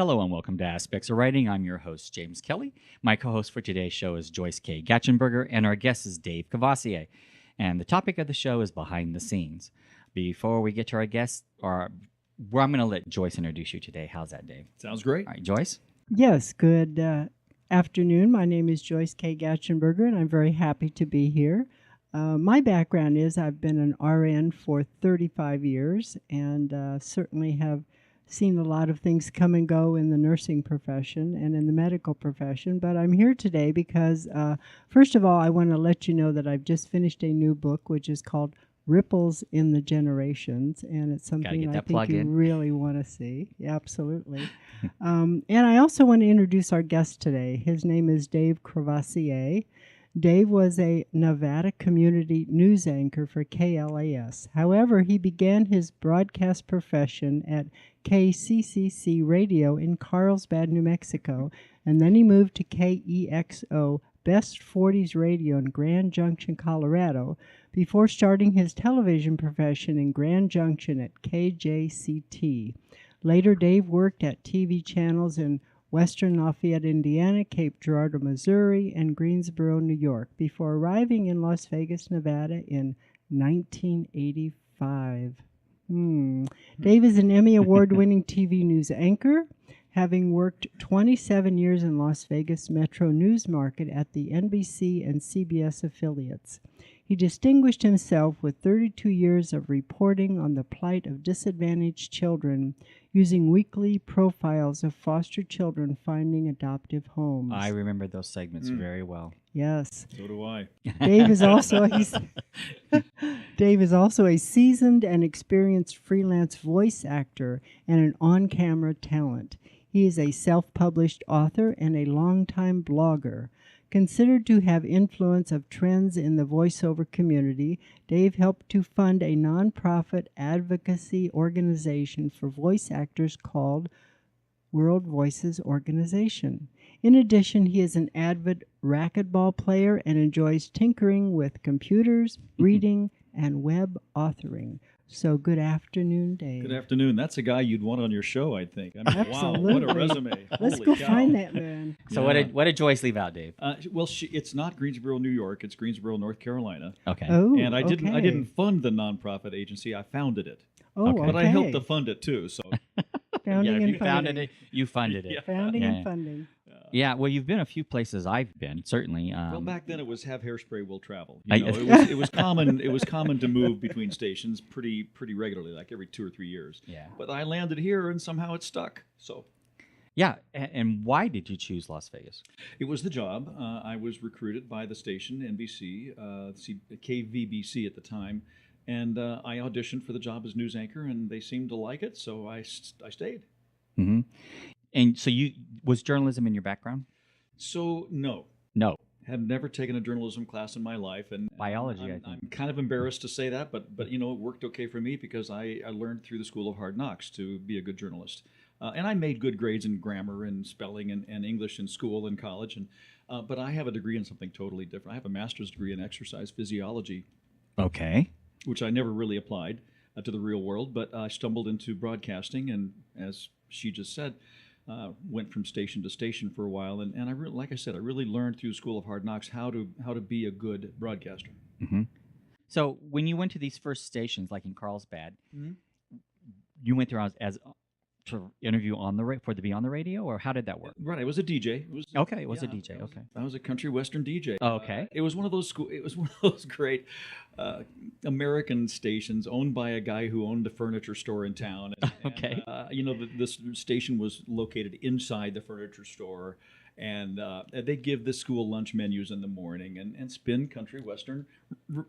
Hello and welcome to Aspects of Writing. I'm your host, James Kelly. My co-host for today's show is Joyce K. Gatchenberger, and our guest is Dave Courvoisier. And the topic of the show is behind the scenes. Before we get to our guest, I'm going to let Joyce introduce you today. How's that, Dave? Sounds great. All right, Joyce? Yes, good afternoon. My name is Joyce K. Gatchenberger, and I'm very happy to be here. My background is I've been an RN for 35 years and certainly have seen a lot of things come and go in the nursing profession and in the medical profession. But I'm here today because, first of all, I want to let you know that I've just finished a new book, which is called Ripples in the Generations, and it's something I think you really want to see. Yeah, absolutely. And I also want to introduce our guest today. His name is Dave Courvoisier. Dave was a Nevada community news anchor for KLAS. However, he began his broadcast profession at KCCC Radio in Carlsbad, New Mexico, and then he moved to KEXO Best 40s Radio in Grand Junction, Colorado, before starting his television profession in Grand Junction at KJCT. Later, Dave worked at TV channels in Western Lafayette, Indiana, Cape Girardeau, Missouri, and Greensboro, New York, before arriving in Las Vegas, Nevada in 1985. Dave is an Emmy Award-winning TV news anchor, having worked 27 years in Las Vegas Metro News Market at the NBC and CBS affiliates. He distinguished himself with 32 years of reporting on the plight of disadvantaged children using weekly profiles of foster children finding adoptive homes. I remember those segments very well. Yes. So do I. Dave is also a seasoned and experienced freelance voice actor and an on-camera talent. He is a self-published author and a longtime blogger. Considered to have influence of trends in the voiceover community, Dave helped to fund a nonprofit advocacy organization for voice actors called World Voices Organization. In addition, he is an avid racquetball player and enjoys tinkering with computers, reading, and web authoring. So good afternoon, Dave. Good afternoon. That's a guy you'd want on your show, I think. I mean, Absolutely. Wow, what a resume. Let's Holy go cow. find that man. So what did Joyce leave out, Dave? Well, it's not Greensboro, New York. It's Greensboro, North Carolina. Okay. Oh, And I okay. didn't fund the nonprofit agency. I founded it. Oh, Okay. But I helped to fund it too. So Founding if and you founded funding. it, you funded it. Yeah. Founding Yeah. and funding. Yeah, well, you've been a few places I've been, certainly. well, back then it was have hairspray will travel. I- You know, it was common. It was common to move between stations pretty regularly, like every 2 or 3 years. Yeah. But I landed here and somehow it stuck. So Yeah, and why did you choose Las Vegas? it was the job. I was recruited by the station, NBC, KVBC at the time, and I auditioned for the job as news anchor, and they seemed to like it, so I stayed. Mm-hmm. And so was journalism in your background? So no, No. had never taken a journalism class in my life, and Biology, I think. I'm kind of embarrassed to say that, but you know, it worked okay for me because I learned through the School of Hard Knocks to be a good journalist. And I made good grades in grammar and spelling and English in school and college. But I have a degree in something totally different. I have a master's degree in exercise physiology, Okay. which I never really applied to the real world. But I stumbled into broadcasting, and as she just said, went from station to station for a while. And like I said, I really learned through the School of Hard Knocks how to be a good broadcaster. Mm-hmm. So when you went to these first stations, like in Carlsbad, Mhm. you went there as to interview to be on the radio, or how did that work? Right, I was a DJ. It was Okay, it was a yeah, DJ. I was- Okay. I was a country western DJ. Oh, okay. It was one of those great American stations owned by a guy who owned the furniture store in town. Okay. You know, this station was located inside the furniture store, and they give the school lunch menus in the morning and spin country western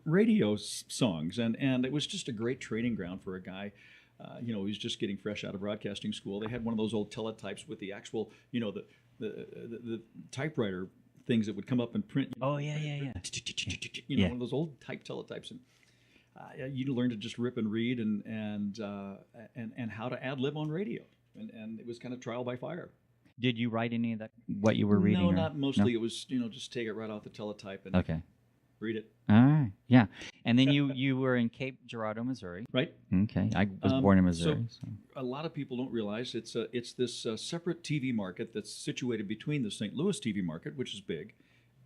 radio songs, and it was just a great training ground for a guy. You know, he was just getting fresh out of broadcasting school. They had one of those old teletypes with the actual, you know, the typewriter things that would come up and print. You know, Oh, yeah. You know, Yeah. one of those old type teletypes, and you learn to just rip and read and how to ad lib on radio, and it was kind of trial by fire. Did you write any of that? What you were reading? No, or- not mostly. No? It was just take it right off the teletype and Okay. Read it. All right. Yeah. And then you were in Cape Girardeau, Missouri. Right. Okay. I was born in Missouri. So a lot of people don't realize it's this separate TV market that's situated between the St. Louis TV market, which is big,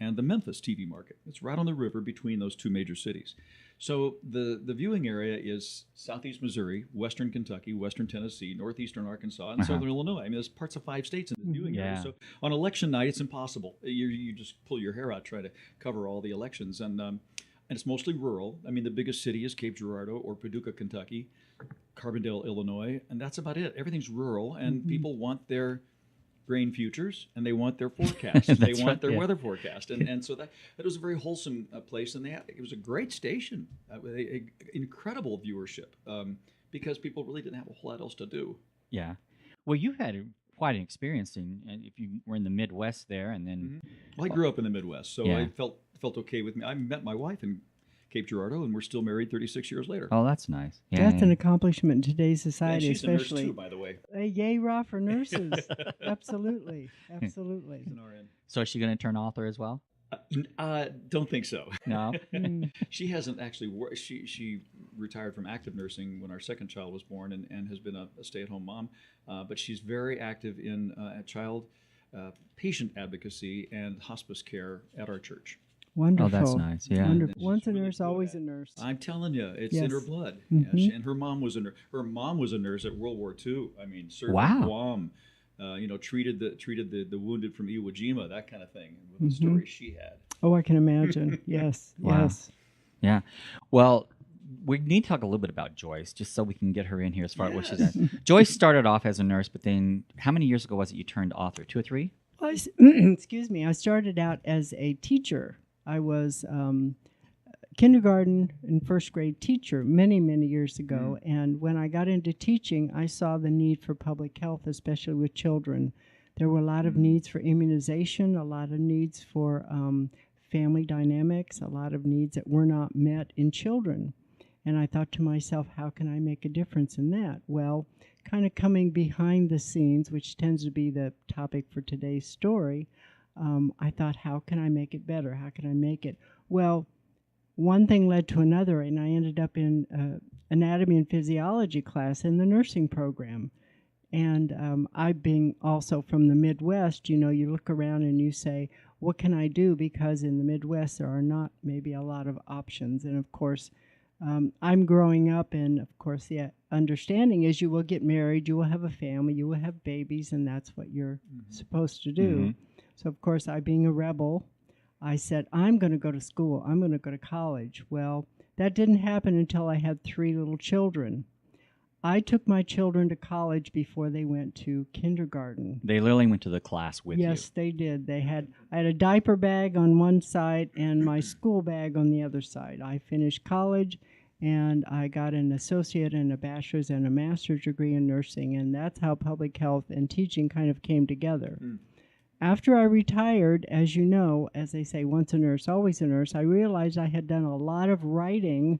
and the Memphis TV market. It's right on the river between those two major cities. So the viewing area is southeast Missouri, western Kentucky, western Tennessee, northeastern Arkansas, and southern Illinois. I mean, there's parts of 5 states in the viewing area. So on election night, it's impossible. You just pull your hair out trying to cover all the elections. And it's mostly rural. I mean, the biggest city is Cape Girardeau or Paducah, Kentucky, Carbondale, Illinois, and that's about it. Everything's rural, and people want their grain futures, and they want their forecast. They want their weather forecast, and so that was a very wholesome place, and it was a great station with incredible viewership because people really didn't have a whole lot else to do. Yeah, well, you had quite an experience if you were in the Midwest there, and then Well, I grew up in the Midwest, so I felt okay with me. I met my wife in Cape Girardeau, and we're still married 36 years later. Oh, that's nice. That's an accomplishment in today's society, she's especially. a nurse too, by the way. Yay, raw for nurses. Absolutely. She's an RN. So is she going to turn author as well? Don't think so. No. She hasn't actually worked. She retired from active nursing when our second child was born, and has been a stay-at-home mom. But she's very active in child patient advocacy and hospice care at our church. Wonderful. Oh, that's nice. Yeah. Wonderful. Once a really nurse, always a nurse. I'm telling you, it's Yes. in her blood. Mhm. Yeah, and her mom was a nurse. Her mom was a nurse at World War II. I mean, served Wow. in Guam. Treated the wounded from Iwo Jima, that kind of thing. And with the stories she had. Oh, I can imagine. Yes. Wow. Yes. Yeah. Well, we need to talk a little bit about Joyce, just so we can get her in here as far as what she's at. Joyce started off as a nurse, but then how many years ago was it you turned author? 2 or 3? Well, excuse me. I started out as a teacher. I was kindergarten and first grade teacher many, many years ago. And when I got into teaching, I saw the need for public health, especially with children. There were a lot of needs for immunization, a lot of needs for family dynamics, a lot of needs that were not met in children. And I thought to myself, how can I make a difference in that? Well, kind of coming behind the scenes, which tends to be the topic for today's story, I thought, how can I make it better? How can I make it? Well, one thing led to another, and I ended up in anatomy and physiology class in the nursing program. And I being also from the Midwest, you look around and you say, what can I do? Because in the Midwest, there are not maybe a lot of options. And of course, I'm growing up, and of course, the understanding is you will get married, you will have a family, you will have babies, and that's what you're supposed to do. So, of course, I being a rebel, I said, I'm going to go to school. I'm going to go to college. Well, that didn't happen until I had 3 little children. I took my children to college before they went to kindergarten. They literally went to the class with you. Yes, they did. I had a diaper bag on one side and my school bag on the other side. I finished college, and I got an associate and a bachelor's and a master's degree in nursing, and that's how public health and teaching kind of came together. After I retired, as you know, as they say, once a nurse, always a nurse, I realized I had done a lot of writing,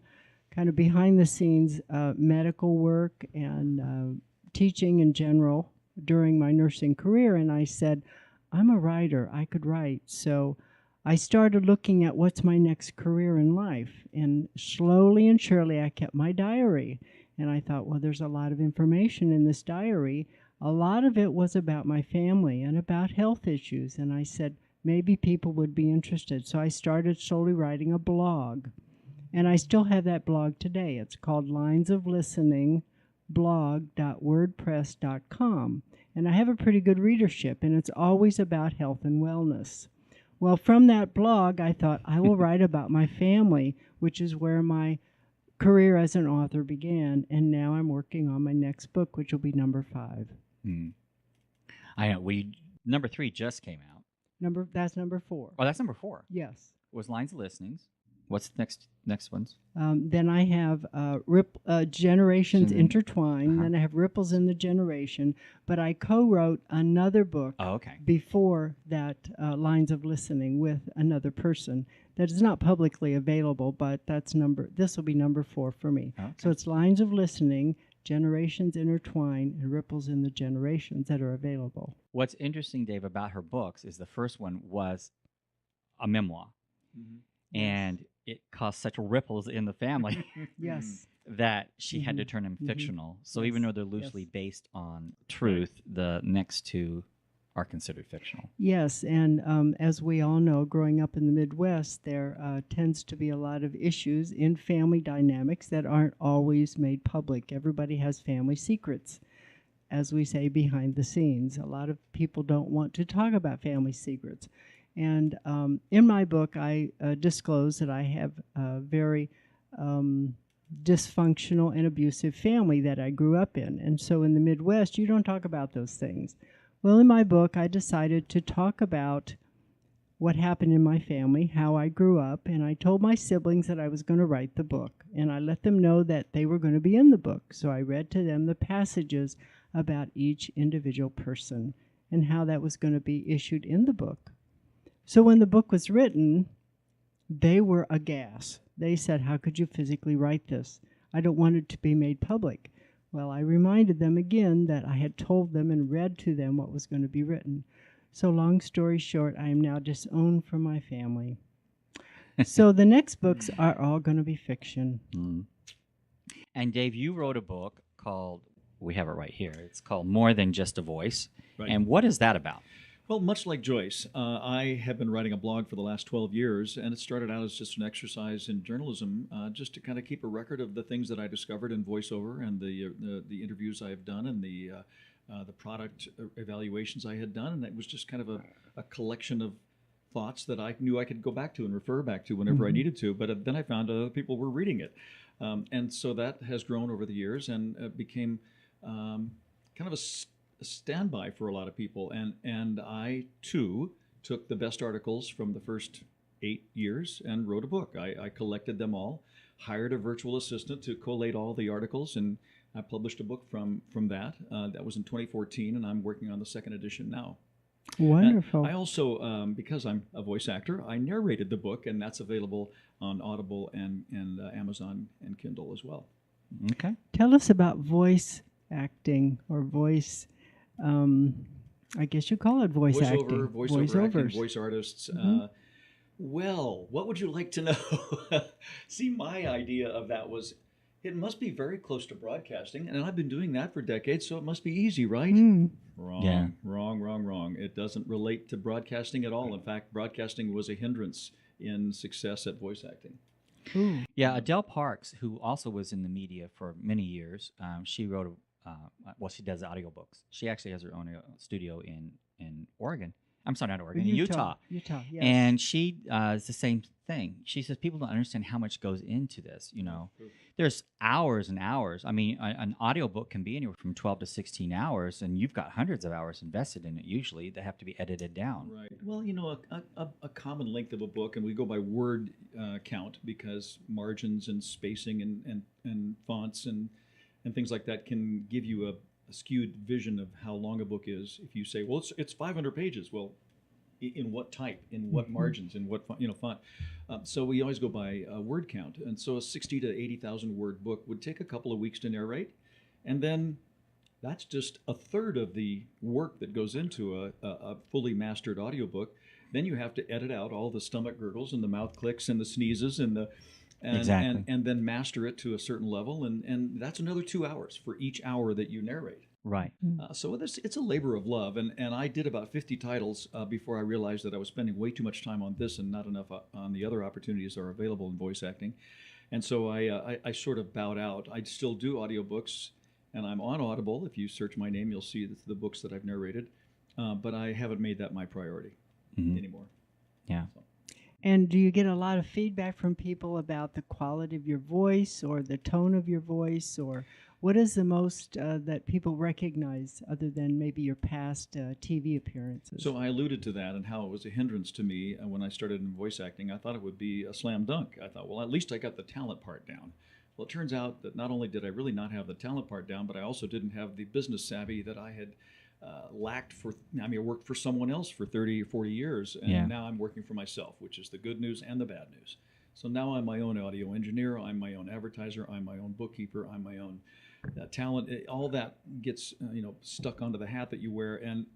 kind of behind the scenes medical work and teaching in general during my nursing career. And I said, I'm a writer. I could write. So I started looking at what's my next career in life. And slowly and surely, I kept my diary. And I thought, well, there's a lot of information in this diary. A lot of it was about my family and about health issues. And I said, maybe people would be interested. So I started slowly writing a blog. And I still have that blog today. It's called linesoflisteningblog.wordpress.com. And I have a pretty good readership, and it's always about health and wellness. Well, from that blog, I thought I will write about my family, which is where my career as an author began. And now I'm working on my next book, which will be number 5. I know. Number 3 just came out. That's number 4. Oh, that's number 4. Yes. Was Lines of Listenings. What's the next ones? Then I have Generations Intertwined. Then I have Ripples in the Generation. But I co-wrote another book before that, Lines of Listening, with another person that is not publicly available, but this will be number 4 for me. Okay. So it's Lines of Listening, Generations Intertwined, and Ripples in the Generations that are available. What's interesting, Dave, about her books is the first one was a memoir. And it caused such ripples in the family Yes. that she had to Mhm. turn them Mhm. fictional. So Yes. even though they're loosely Yes. based on truth, the next two are considered fictional. Yes, and as we all know, growing up in the Midwest, there tends to be a lot of issues in family dynamics that aren't always made public. Everybody has family secrets, as we say, behind the scenes. A lot of people don't want to talk about family secrets. And in my book, I disclose that I have a very dysfunctional and abusive family that I grew up in. And so in the Midwest, you don't talk about those things. Well, in my book, I decided to talk about what happened in my family, how I grew up, and I told my siblings that I was going to write the book, and I let them know that they were going to be in the book. So I read to them the passages about each individual person and how that was going to be issued in the book. So when the book was written, they were aghast. They said, "How could you physically write this? I don't want it to be made public." Well, I reminded them again that I had told them and read to them what was going to be written. So long story short, I am now disowned from my family. So the next books are all going to be fiction. And Dave, you wrote a book called, we have it right here, it's called More Than Just a Voice. Right. And what is that about? Well, much like Joyce, I have been writing a blog for the last 12 years, and it started out as just an exercise in journalism, just to kind of keep a record of the things that I discovered in voiceover and the interviews I have done and the product evaluations I had done, and it was just kind of a collection of thoughts that I knew I could go back to and refer back to whenever I needed to. But then I found other people were reading it, and so that has grown over the years and became kind of a standby for a lot of people, and I too took the best articles from the first 8 years and wrote a book. I collected them all, hired a virtual assistant to collate all the articles, and I published a book from that. That was in 2014, and I'm working on the second edition now. Wonderful. I also, because I'm a voice actor, I narrated the book, and that's available on Audible and Amazon and Kindle as well. Okay. Tell us about voice acting or voice. I guess you call it voice acting. Voiceover acting, voice artists. Well, what would you like to know? See, my idea of that was it must be very close to broadcasting, and I've been doing that for decades, so it must be easy, right? Wrong. Yeah. Wrong. It doesn't relate to broadcasting at all. In fact, broadcasting was a hindrance in success at voice acting. Ooh. Yeah, Adele Parks, who also was in the media for many years, she wrote she does audiobooks. She actually has her own studio in Oregon. I'm sorry, not Oregon, in Utah. Utah, yes. And she is the same thing. She says people don't understand how much goes into this. There's hours and hours. I mean, an audiobook can be anywhere from 12 to 16 hours, and you've got hundreds of hours invested in it usually that have to be edited down. Right. Well, a common length of a book, and we go by word count because margins and spacing and fonts and things like that can give you a skewed vision of how long a book is. If you say, well, it's 500 pages, well, in what type, in what margins, in what font. So we always go by word count, and so a 60 to 80,000 word book would take a couple of weeks to narrate, and then that's just a third of the work that goes into a fully mastered audiobook. Then you have to edit out all the stomach gurgles and the mouth clicks and the sneezes and Exactly. and then master it to a certain level, and that's another 2 hours for each hour that you narrate. Right. So it's a labor of love, and I did about 50 titles before I realized that I was spending way too much time on this and not enough on the other opportunities that are available in voice acting. And so I sort of bowed out. I still do audiobooks, and I'm on Audible. If you search my name, you'll see the books that I've narrated, but I haven't made that my priority anymore. Yeah. So. And do you get a lot of feedback from people about the quality of your voice or the tone of your voice, or what is the most that people recognize other than maybe your past TV appearances? So I alluded to that and how it was a hindrance to me when I started in voice acting. I thought it would be a slam dunk. I thought, well, at least I got the talent part down. Well, it turns out that not only did I really not have the talent part down, but I also didn't have the business savvy that I had lacked I worked for someone else for 30 or 40 years, and now I'm working for myself, which is the good news and the bad news. So now I'm my own audio engineer, I'm my own advertiser, I'm my own bookkeeper, I'm my own talent. All that gets stuck onto the hat that you wear, and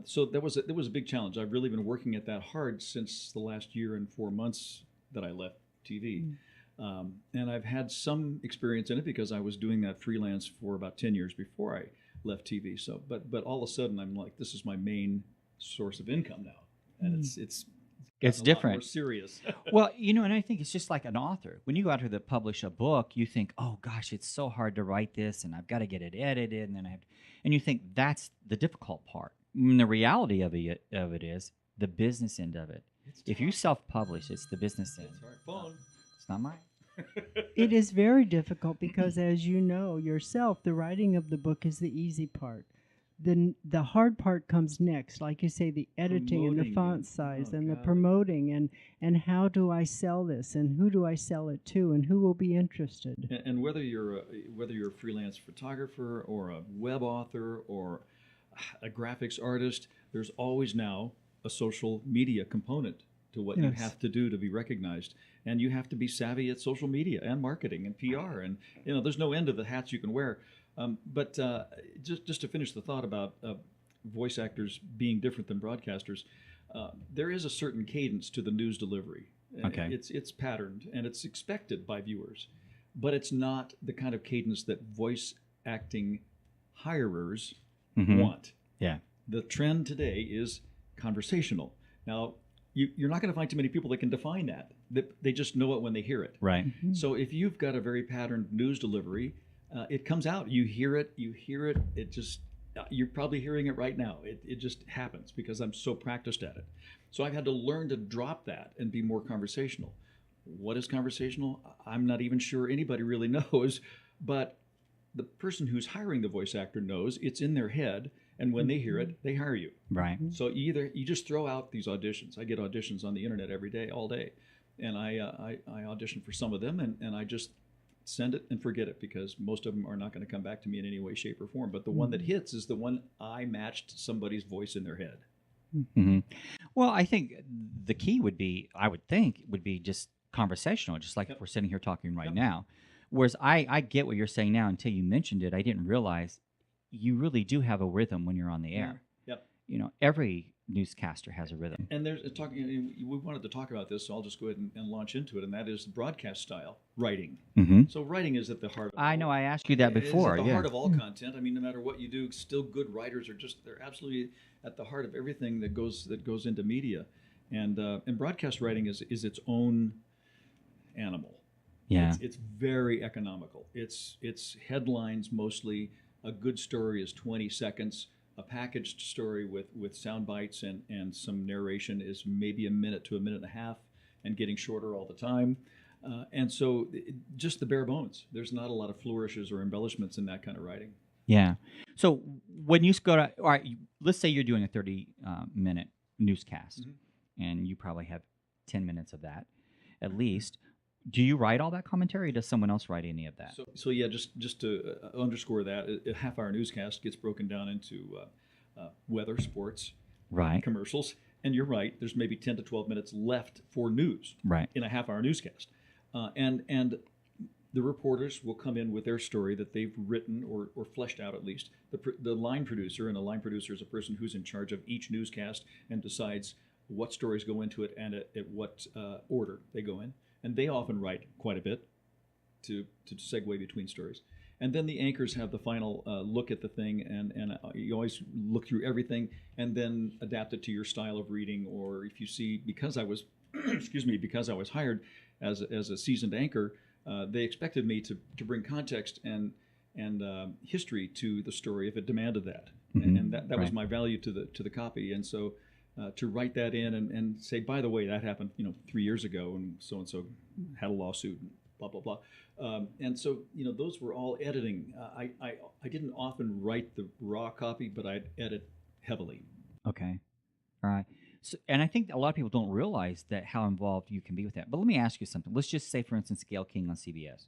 so there was a big challenge. I've really been working at that hard since the last year and 4 months that I left TV. And I've had some experience in it because I was doing that freelance for about 10 years before I left TV. So, but all of a sudden I'm like, this is my main source of income now, and it's It's a lot different. more serious. Well, and I think it's just like an author. When you go out to publish a book, you think, oh gosh, it's so hard to write this, and I've got to get it edited, and then and you think that's the difficult part. And the reality of it is the business end of it. If you self-publish, it's the business end. It's hard. Phone. It's not mine. It is very difficult because, as you know yourself, the writing of the book is the easy part. The hard part comes next, like you say, the editing and the font size and the promoting and how do I sell this and who do I sell it to and who will be interested. And whether you're a freelance photographer or a web author or a graphics artist, there's always now a social media component to what you have to do to be recognized. And you have to be savvy at social media and marketing and PR. And, there's no end to the hats you can wear. But just to finish the thought about voice actors being different than broadcasters, there is a certain cadence to the news delivery. Okay. It's patterned and it's expected by viewers. But it's not the kind of cadence that voice acting hirers want. Yeah. The trend today is conversational. Now, you're not going to find too many people that can define that. They just know it when they hear it. Right. So if you've got a very patterned news delivery, it comes out. You hear it. It just, you're probably hearing it right now. It just happens because I'm so practiced at it. So I've had to learn to drop that and be more conversational. What is conversational? I'm not even sure anybody really knows, but the person who's hiring the voice actor knows it's in their head, and when they hear it, they hire you. Right. So you just throw out these auditions. I get auditions on the internet every day, all day, and I audition for some of them, and I just send it and forget it because most of them are not going to come back to me in any way, shape, or form. But the one that hits is the one I matched somebody's voice in their head. Mm-hmm. Well, I think the key would be just conversational, just like if we're sitting here talking right now. Whereas I get what you're saying now. Until you mentioned it, I didn't realize you really do have a rhythm when you're on the air. Yep. Every newscaster has a rhythm. And there's talking. We wanted to talk about this, so I'll just go ahead and launch into it. And that is broadcast style writing. Mm-hmm. So writing is at the heart. I know. I asked you that before. It's at the heart of all content. I mean, no matter what you do, still good writers they're absolutely at the heart of everything that goes into media. And broadcast writing is its own animal. Yeah. It's very economical. It's headlines mostly. A good story is 20 seconds. A packaged story with sound bites and some narration is maybe a minute to a minute and a half, and getting shorter all the time. And so just the bare bones. There's not a lot of flourishes or embellishments in that kind of writing. Yeah. So when you go to, all right, let's say you're doing a 30-minute newscast, and you probably have 10 minutes of that at least. Do you write all that commentary, or does someone else write any of that? So yeah, just to underscore that, a half-hour newscast gets broken down into weather, sports, right, commercials, and you're right. There's maybe 10 to 12 minutes left for news, right, in a half-hour newscast, and the reporters will come in with their story that they've written or fleshed out at least. The line producer, and a line producer is a person who's in charge of each newscast and decides what stories go into it and at what order they go in. And they often write quite a bit to segue between stories. And then the anchors have the final look at the thing, and you always look through everything and then adapt it to your style of reading. Or if you see, because I was hired as a seasoned anchor, they expected me to bring context and history to the story if it demanded that. And that was my value to the copy. And so to write that in and say, by the way, that happened 3 years ago, and so had a lawsuit, and blah blah blah. And so those were all editing. I didn't often write the raw copy, but I'd edit heavily. Okay, all right. So, and I think a lot of people don't realize that how involved you can be with that. But let me ask you something. Let's just say, for instance, Gayle King on CBS.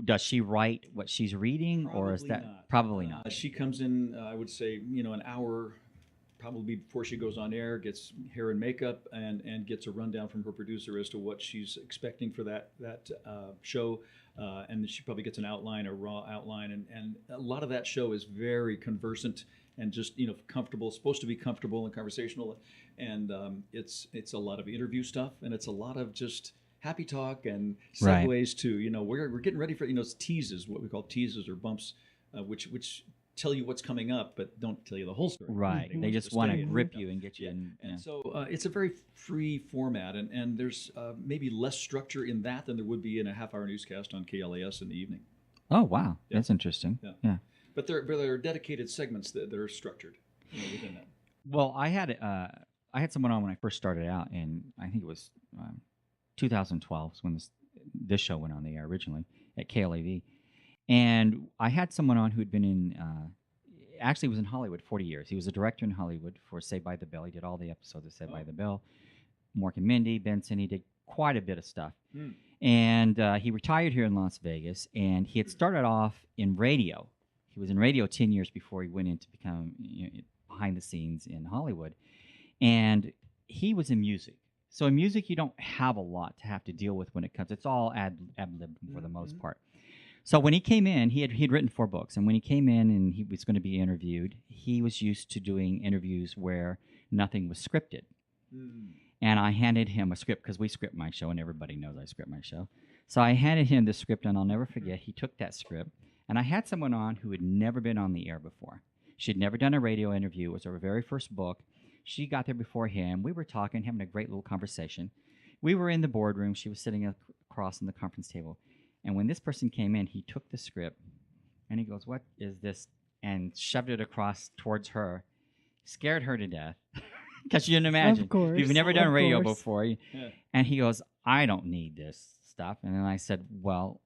Does she write what she's reading, or is that not. Probably not? She comes in, I would say, an hour. Probably before she goes on air, gets hair and makeup, and gets a rundown from her producer as to what she's expecting for that show, and then she probably gets an outline, a raw outline, and a lot of that show is very conversant and just comfortable. It's supposed to be comfortable and conversational, and it's a lot of interview stuff, and it's a lot of just happy talk and Right. segues to we're getting ready for it's teases, what we call teases or bumps, which tell you what's coming up, but don't tell you the whole story. Right. Mhm. They want just to want stay to in. grip you and get you Yeah. in. And Yeah. so it's a very free format, and there's maybe less structure in that than there would be in a half-hour newscast on KLAS in the evening. Oh, wow. Yeah. That's interesting. Yeah. Yeah. But there are dedicated segments that are structured within that. Well, I had someone on when I first started out, and I think it was 2012 is when this show went on the air originally at KLAV, and I had someone on who had been in actually was in Hollywood 40 years. He was a director in Hollywood for Saved by the Bell. He did all the episodes of Saved by the Bell, Mork and Mindy, Benson. He did quite a bit of stuff, and he retired here in Las Vegas. And he had started off in radio. He was in radio 10 years before he went in to become behind the scenes in Hollywood. And he was in music. So in music, you don't have a lot to have to deal with when it comes. It's all ad lib for the most part. So when he came in, he'd written 4 books. And when he came in and he was going to be interviewed, he was used to doing interviews where nothing was scripted. And I handed him a script because we script my show, and everybody knows I script my show. So I handed him the script, and I'll never forget, he took that script. And I had someone on who had never been on the air before. She'd never done a radio interview. It was her very first book. She got there before him. We were talking, having a great little conversation. We were in the boardroom. She was sitting across on the conference table. And when this person came in, he took the script, and he goes, "What is this?" and shoved it across towards her. Scared her to death. Because you can imagine. Of course. You've never done Of radio course. before. Yeah. And he goes, "I don't need this stuff." And then I said, "Well,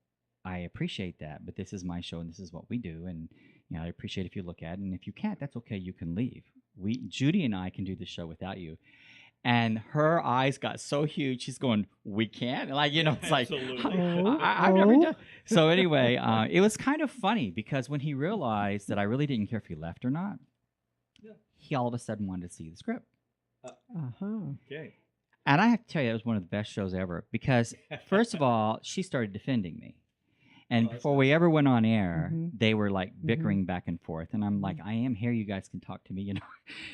I appreciate that, but this is my show and this is what we do. And I appreciate if you look at it. And if you can't, that's okay. You can leave. Judy and I can do the show without you." And her eyes got so huge. She's going, "We can't?" Like, it's like, Absolutely. I've never done. So anyway, it was kind of funny because when he realized that I really didn't care if he left or not, he all of a sudden wanted to see the script. Okay. And I have to tell you, it was one of the best shows ever because, first of all, she started defending me. And Oh, that's before we ever went on air, Mhm. they were like bickering back and forth. And I'm like, I am here. You guys can talk to me,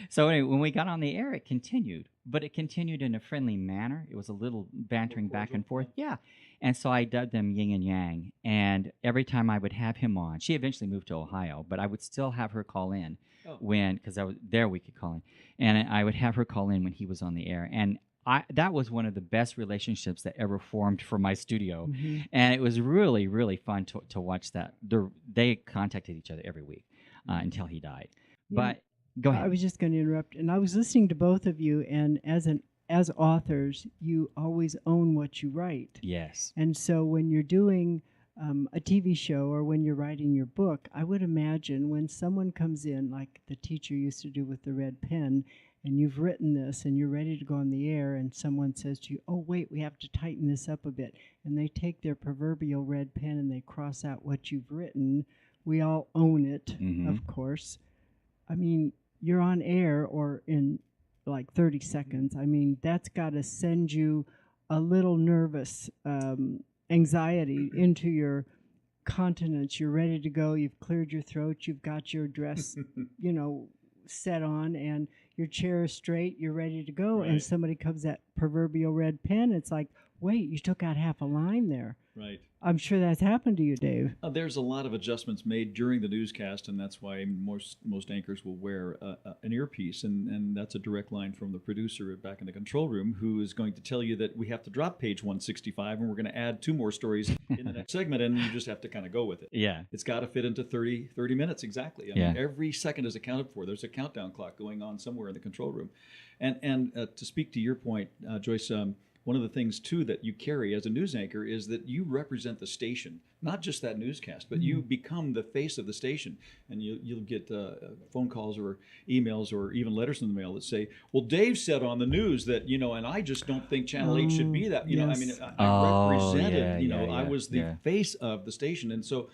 So anyway, when we got on the air, it continued. But it continued in a friendly manner. It was a little bantering back and forth. Yeah. And so I dubbed them yin and yang. And every time I would have him on, she eventually moved to Ohio, but I would still have her call in because I was there, we could call in. And I would have her call in when he was on the air. And that was one of the best relationships that ever formed for my studio. And it was really, really fun to watch that. They contacted each other every week until he died. Yeah. But go ahead. I was just going to interrupt, and I was listening to both of you, and as authors, you always own what you write. Yes. And so when you're doing a TV show or when you're writing your book, I would imagine when someone comes in, like the teacher used to do with the red pen, and you've written this and you're ready to go on the air, and someone says to you, "Oh, wait, we have to tighten this up a bit." And they take their proverbial red pen and they cross out what you've written. We all own it, of course. I mean, you're on air or in like 30 seconds. I mean, that's got to send you a little nervous anxiety into your continence. You're ready to go. You've cleared your throat. You've got your dress, set on, and your chair is straight. You're ready to go. Right. And somebody comes that proverbial red pen. It's like, wait, you took out half a line there. Right. I'm sure that's happened to you, Dave. There's a lot of adjustments made during the newscast, and that's why most anchors will wear an earpiece, and that's a direct line from the producer back in the control room, who is going to tell you that we have to drop page 165, and we're going to add 2 more stories in the next segment, and you just have to kind of go with it. Yeah. It's got to fit into 30 minutes exactly. I mean, every second is accounted for. There's a countdown clock going on somewhere in the control room. And to speak to your point, Joyce, one of the things, too, that you carry as a news anchor is that you represent the station, not just that newscast, but you become the face of the station. And you'll get phone calls or emails or even letters in the mail that say, "Well, Dave said on the news that, and I just don't think Channel 8 should be that." I mean, I represented, I was the face of the station. And so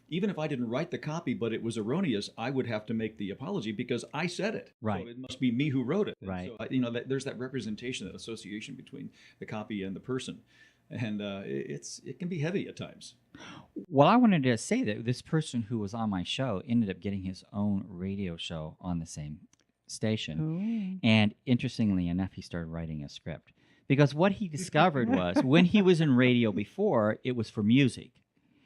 even if I didn't write the copy, but it was erroneous, I would have to make the apology because I said it. Right. So it must be me who wrote it. Right. And so, there's that representation, that association between the copy and the person. and it can be heavy at times. Well, I wanted to say that this person who was on my show ended up getting his own radio show on the same station. Oh. And interestingly enough, he started writing a script. Because what he discovered was when he was in radio before, it was for music.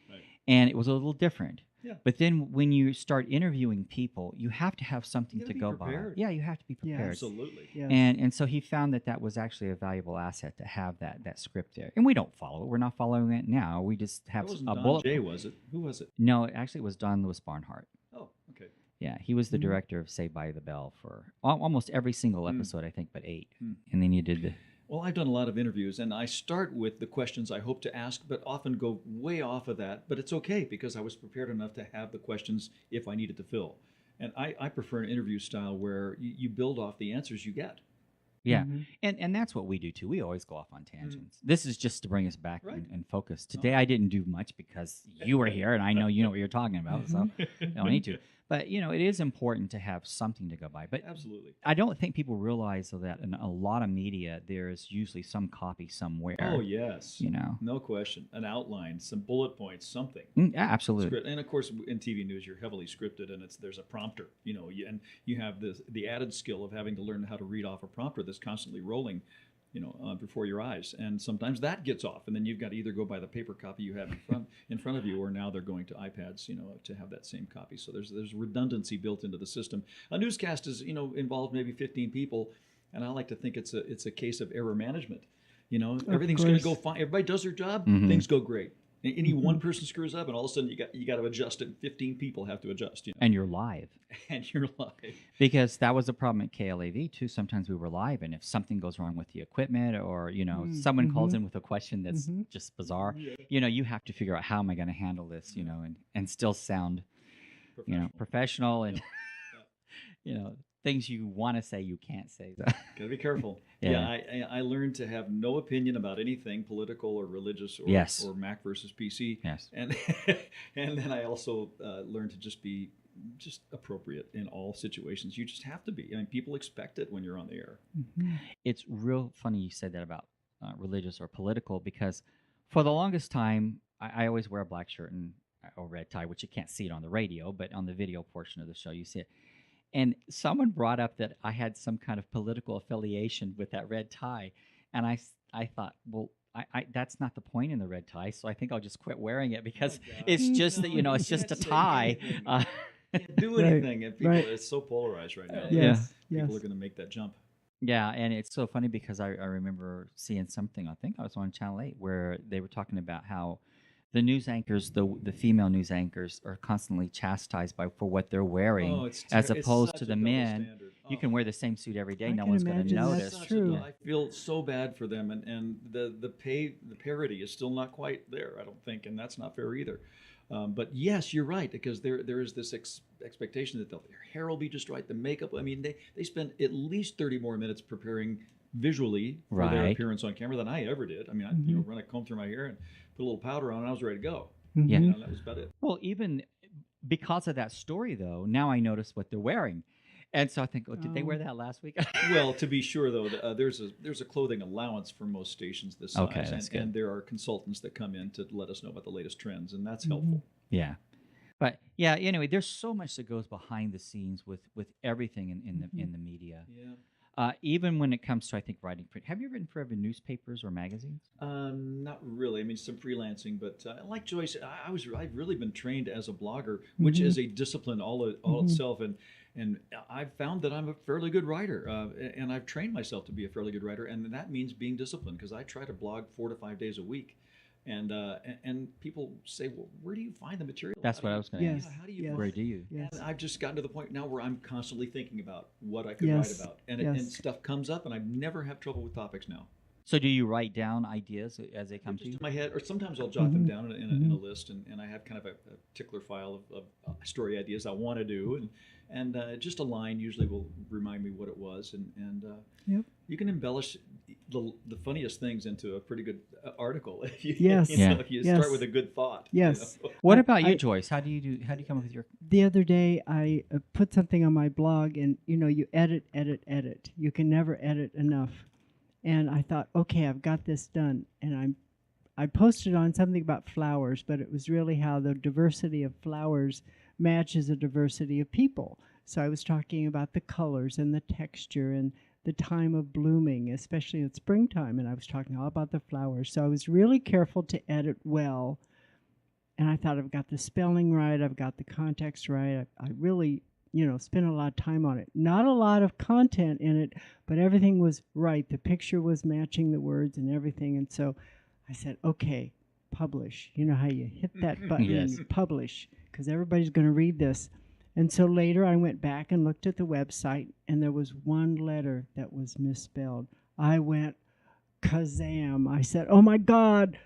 Right. And it was a little different. Yeah. But then when you start interviewing people, you have to have something You to gotta go be prepared. by. Yeah, you have to be Yeah. prepared. Absolutely. Yes. And so he found that was actually a valuable asset to have that script there. And we don't follow it. We're not following it now. We just have That wasn't a Don bullet. Jay, was it? Who was it? No, actually, it was Don Lewis Barnhart. Oh, okay. Yeah, he was the Mhm. director of Saved by the Bell for almost every single episode, I think, but 8. And then you did the... Well, I've done a lot of interviews, and I start with the questions I hope to ask, but often go way off of that. But it's okay because I was prepared enough to have the questions if I needed to fill. And I prefer an interview style where you build off the answers you get. Yeah, Mhm. and that's what we do too. We always go off on tangents. This is just to bring us back Right. and focus. Today I didn't do much because you were here and I know you know what you're talking about, so I don't need to. But it is important to have something to go by. But Absolutely. I don't think people realize though, that in a lot of media there is usually some copy somewhere. Oh, yes. You know. No question. An outline, some bullet points, something. Yeah, absolutely. Script. And of course, in TV news, you're heavily scripted, and there's a prompter. And you have the added skill of having to learn how to read off a prompter that's constantly rolling, before your eyes. And sometimes that gets off, and then you've got to either go by the paper copy you have in front of you, or now they're going to iPads, to have that same copy. So there's redundancy built into the system. A newscast is involved maybe 15 people, and I like to think it's a case of error management. Everything's going to go fine. Everybody does their job. Mhm. Things go great. Any one person screws up, and all of a sudden you got to adjust it. 15 people have to adjust. And you're live. And you're live. Because that was a problem at KLAV too. Sometimes we were live, and if something goes wrong with the equipment, or someone calls in with a question that's just bizarre, you have to figure out how am I going to handle this, and still sound, professional, and things you want to say you can't say. So. Gotta be careful. Yeah. I learned to have no opinion about anything political or religious or Yes. or Mac versus PC. Yes. And and then I also learned to just be appropriate in all situations. You just have to be. I mean, people expect it when you're on the air. It's real funny you said that about religious or political, because for the longest time, I always wear a black shirt and or red tie, which you can't see it on the radio, but on the video portion of the show, you see it. And someone brought up that I had some kind of political affiliation with that red tie. And I thought, well, I that's not the point in the red tie, so I think I'll just quit wearing it because it's just that, it's just a tie. Can't do anything. And people, it's so polarized right now. Yes. People are going to make that jump. Yeah, and it's so funny because I remember seeing something, I think I was on Channel 8, where they were talking about how the news anchors, the female news anchors, are constantly chastised for what they're wearing, as opposed to the men. You can wear the same suit every day; no one's going to notice. That's true. I feel so bad for them, and the parity is still not quite there, I don't think, and that's not fair either. But yes, you're right, because there is this expectation that their hair will be just right, the makeup. I mean, they spend at least 30 more minutes preparing visually for their appearance on camera than I ever did. I mean, I run a comb through my hair and put a little powder on, and I was ready to go. Yeah, that was about it. Well, even because of that story, though, now I notice what they're wearing, and so I think, did they wear that last week? Well, to be sure, though, there's a clothing allowance for most stations this size, Okay, that's good. And there are consultants that come in to let us know about the latest trends, and that's helpful. Yeah. But yeah, anyway, there's so much that goes behind the scenes with everything in the media. Yeah. Even when it comes to, I think, writing print. Have you written for ever newspapers or magazines? Not really. I mean, some freelancing, but like Joyce, I've really been trained as a blogger, which is a discipline all itself, and I've found that I'm a fairly good writer, and I've trained myself to be a fairly good writer, and that means being disciplined, because I try to blog 4 to 5 days a week. And people say, well, where do you find the material? That's what I was going to Yes. ask. How do you Yes. Where do you? Yes. And I've just gotten to the point now where I'm constantly thinking about what I could Yes. write about. And, Yes. and stuff comes up, and I never have trouble with topics now. So do you write down ideas as they come Just to you? in my head, or sometimes I'll jot them down in a list, and I have kind of a particular file of story ideas I want to do, and just a line usually will remind me what it was, and Yep. you can embellish the funniest things into a pretty good article if you, Yes. if you Yes. start with a good thought. Yes. What about you, I- Joyce? How do you come up with your? The other day, I put something on my blog, and you edit. You can never edit enough. And I thought, okay, I've got this done, and I'm I posted on something about flowers, but it was really how the diversity of flowers matches the diversity of people. So I was talking about the colors and the texture and the time of blooming, especially in springtime, and I was talking all about the flowers. So I was really careful to edit well, and I thought I've got the spelling right, I've got the context right. I really, spent a lot of time on it. Not a lot of content in it, but everything was right. The picture was matching the words and everything, and so I said, okay, publish. You know how you hit that button and Yes. you publish, because everybody's going to read this. And so later I went back and looked at the website, and there was one letter that was misspelled. I went kazam. I said, oh my God,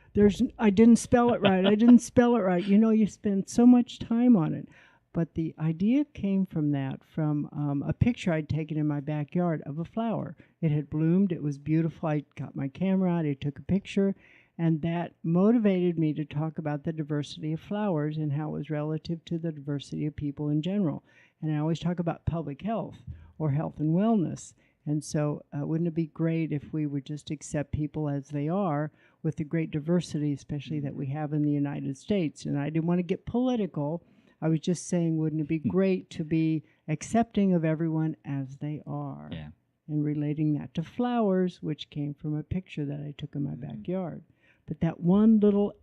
I didn't spell it right. I didn't spell it right. You spend so much time on it. But the idea came from a picture I'd taken in my backyard of a flower. It had bloomed. It was beautiful. I got my camera out. I took a picture. And that motivated me to talk about the diversity of flowers and how it was relative to the diversity of people in general. And I always talk about public health or health and wellness. And so wouldn't it be great if we would just accept people as they are with the great diversity, especially that we have in the United States? And I didn't want to get political. I was just saying, wouldn't it be great to be accepting of everyone as they are? Yeah. And relating that to flowers, which came from a picture that I took in my backyard. But that one little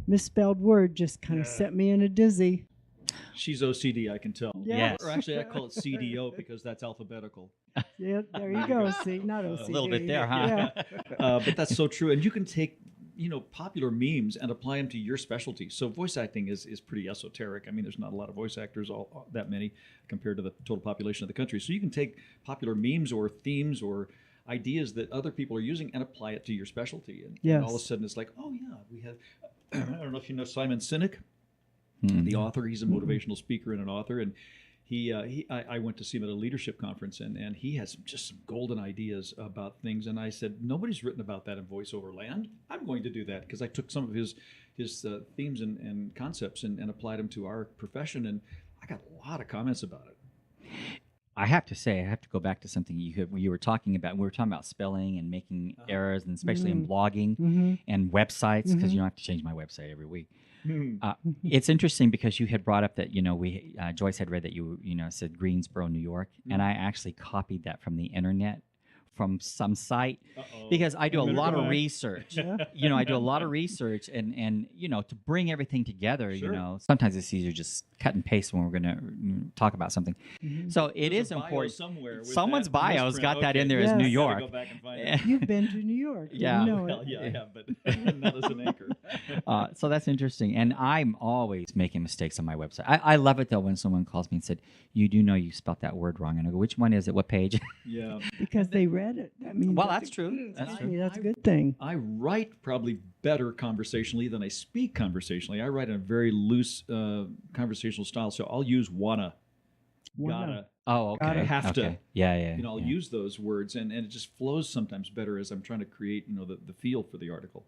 misspelled word just kind of set me in a dizzy. She's OCD, I can tell. Yes. Or actually, I call it CDO because that's alphabetical. Yeah, there you go. See, not A OCD. little bit there, huh? Yeah. But that's so true. And you can take, popular memes and apply them to your specialty. So voice acting is pretty esoteric. I mean, there's not a lot of voice actors, all that many, compared to the total population of the country. So you can take popular memes or themes or ideas that other people are using and apply it to your specialty. And all of a sudden it's like, oh yeah, we have, I don't know if you know Simon Sinek, the author. He's a motivational speaker and an author. And I went to see him at a leadership conference, and he has just some golden ideas about things. And I said, nobody's written about that in voiceover land. I'm going to do that, because I took some of his themes and concepts and applied them to our profession. And I got a lot of comments about it. I have to say, I have to go back to something you were talking about. We were talking about spelling and making errors, and especially in blogging and websites, because you don't have to change my website every week. It's interesting because you had brought up that Joyce had read that you said Greensboro, New York, and I actually copied that from the internet, from some site, because I do a lot of research. I do a lot of research, and to bring everything together. Sure. Sometimes it's easier just cut and paste when we're going to talk about something. So it is important. Someone's bio's got that in there as New York. Go back and find it. You've been to New York. Yeah. You know Well, it. yeah, I have, but not as an anchor. So that's interesting. And I'm always making mistakes on my website. I love it, though, when someone calls me and said, you do know you spelt that word wrong. And I go, which one is it? What page? Yeah. Because they read it. I mean, Well, that's true. That's true. That's a good thing. I write probably better conversationally than I speak conversationally. I write in a very loose conversational style, so I'll use wanna, gotta. Oh, okay. Gotta, have to. Okay. Yeah. I'll use those words, and it just flows sometimes better as I'm trying to create, the feel for the article.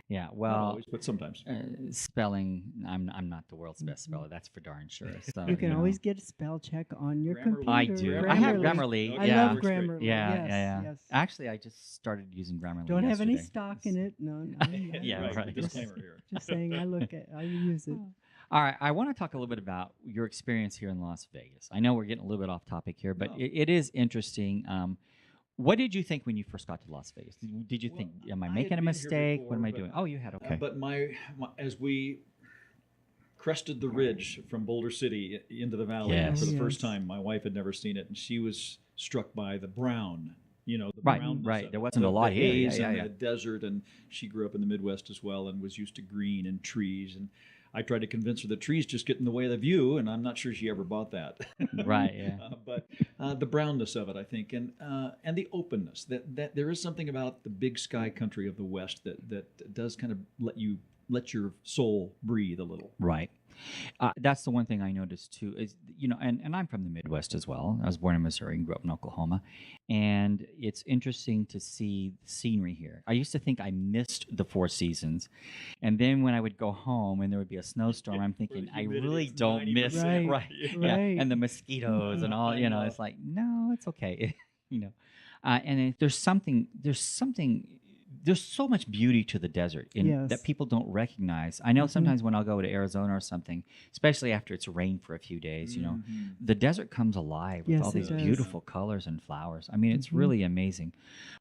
Yeah. Not Well, always, but sometimes. spelling, I'm not the world's best speller. That's for darn sure. So, You can always get a spell check on your Grammarly. computer. I do. I have Grammarly. Grammarly. I yeah. love Grammarly. Yeah. Yes. Actually, I just started using Grammarly. Don't have any yesterday. stock in it. No. Yeah, right. Disclaimer here. Just saying, I use it. All right, I want to talk a little bit about your experience here in Las Vegas. I know we're getting a little bit off topic here, but it is interesting. What did you think when you first got to Las Vegas? Did you think, am I I making had a been here mistake? before, What am I but- doing? Oh, you had, okay. But my as we crested the ridge from Boulder City into the valley Yes. for the Yes. first time, my wife had never seen it, and she was struck by the brown. The Right, brownness right. of There it. wasn't a lot the here. haze Yeah, and yeah. the desert, and she grew up in the Midwest as well and was used to green and trees. And I tried to convince her that trees just get in the way of the view, and I'm not sure she ever bought that. Right, yeah. But the brownness of it, I think, and the openness that there is something about the big sky country of the West that does kind of let your soul breathe a little. Right. That's the one thing I noticed too is, and I'm from the Midwest as well. I was born in Missouri and grew up in Oklahoma. And it's interesting to see the scenery here. I used to think I missed the four seasons. And then when I would go home and there would be a snowstorm, I'm thinking, I humidity really is don't 90%. miss Right. Right. Right. Yeah. And the mosquitoes and all, I know. it's like, no, it's okay. And there's something there's so much beauty to the desert Yes. that people don't recognize. I know sometimes when I'll go to Arizona or something, especially after it's rained for a few days, the desert comes alive with Yes, all it these does. beautiful colors and flowers. I mean, it's really amazing.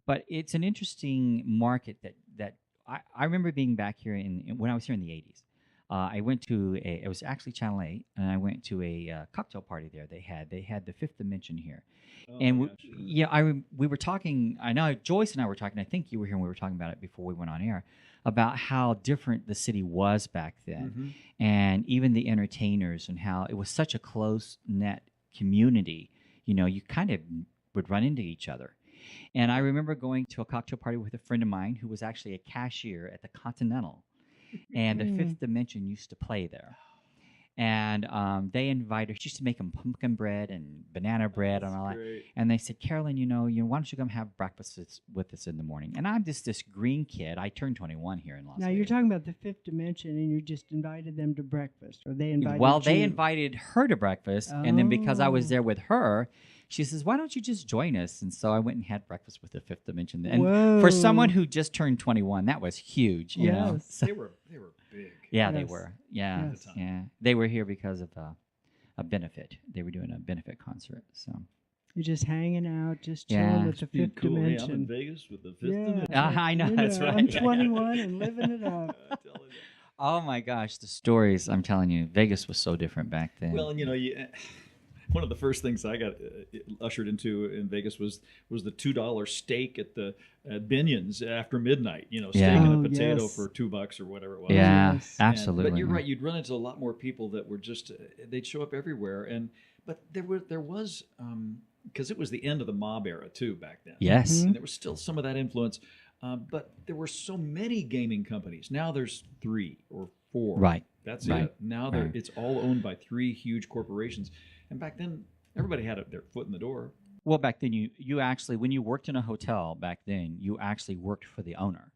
But it's an interesting market that I remember being back here when I was here in the 80s. I went to it was actually Channel 8, and I went to a cocktail party there. They had the Fifth Dimension here. Oh, And my gosh. we were talking. I know Joyce and I were talking. I think you were here when we were talking about it before we went on air, about how different the city was back then, and even the entertainers, and how it was such a close knit community. You kind of would run into each other. And I remember going to a cocktail party with a friend of mine who was actually a cashier at the Continental, and the Fifth Dimension used to play there. And they invited. She used to make them pumpkin bread and banana bread and all that. Great. And they said, Carolyn, why don't you come have breakfast with us in the morning? And I'm just this green kid. I turned 21 here in Las Now Vegas. you're talking about the Fifth Dimension, and you just invited them to breakfast, or they invited Well, they you? invited her to breakfast, and then because I was Oh. there with her, she says, "Why don't you just join us?" And so I went and had breakfast with the Fifth Dimension. And for someone Whoa. who just turned 21, that was huge. You know? Yes. So- They were big. yeah, they Yes. were. Yeah, Yes. yeah. They were here because of a benefit. They were doing a benefit concert. So You're just hanging out, just chilling Yeah. with the Being Fifth cool. Hey, I'm in Dimension. Vegas with the Fifth Yeah, Dimension. I know, that's I'm right. 21 and living it up. I'm telling you. oh my gosh, the stories! I'm telling you, Vegas was so different back then. Well, and one of the first things I got ushered into in Vegas was the $2 steak at Binion's after midnight. Steak Yeah. and Oh, a potato yes. for $2 or whatever it was. yeah, Yes. absolutely. But you're right. You'd run into a lot more people that were just they'd show up everywhere. But there was because it was the end of the mob era too back then. Yes. And there was still some of that influence. But there were so many gaming companies. Now there's 3 or 4. Right. That's Right. it. Now Right. it's all owned by 3 huge corporations. And back then, everybody had their foot in the door. Well, back then, you actually, when you worked in a hotel back then, you actually worked for the owner.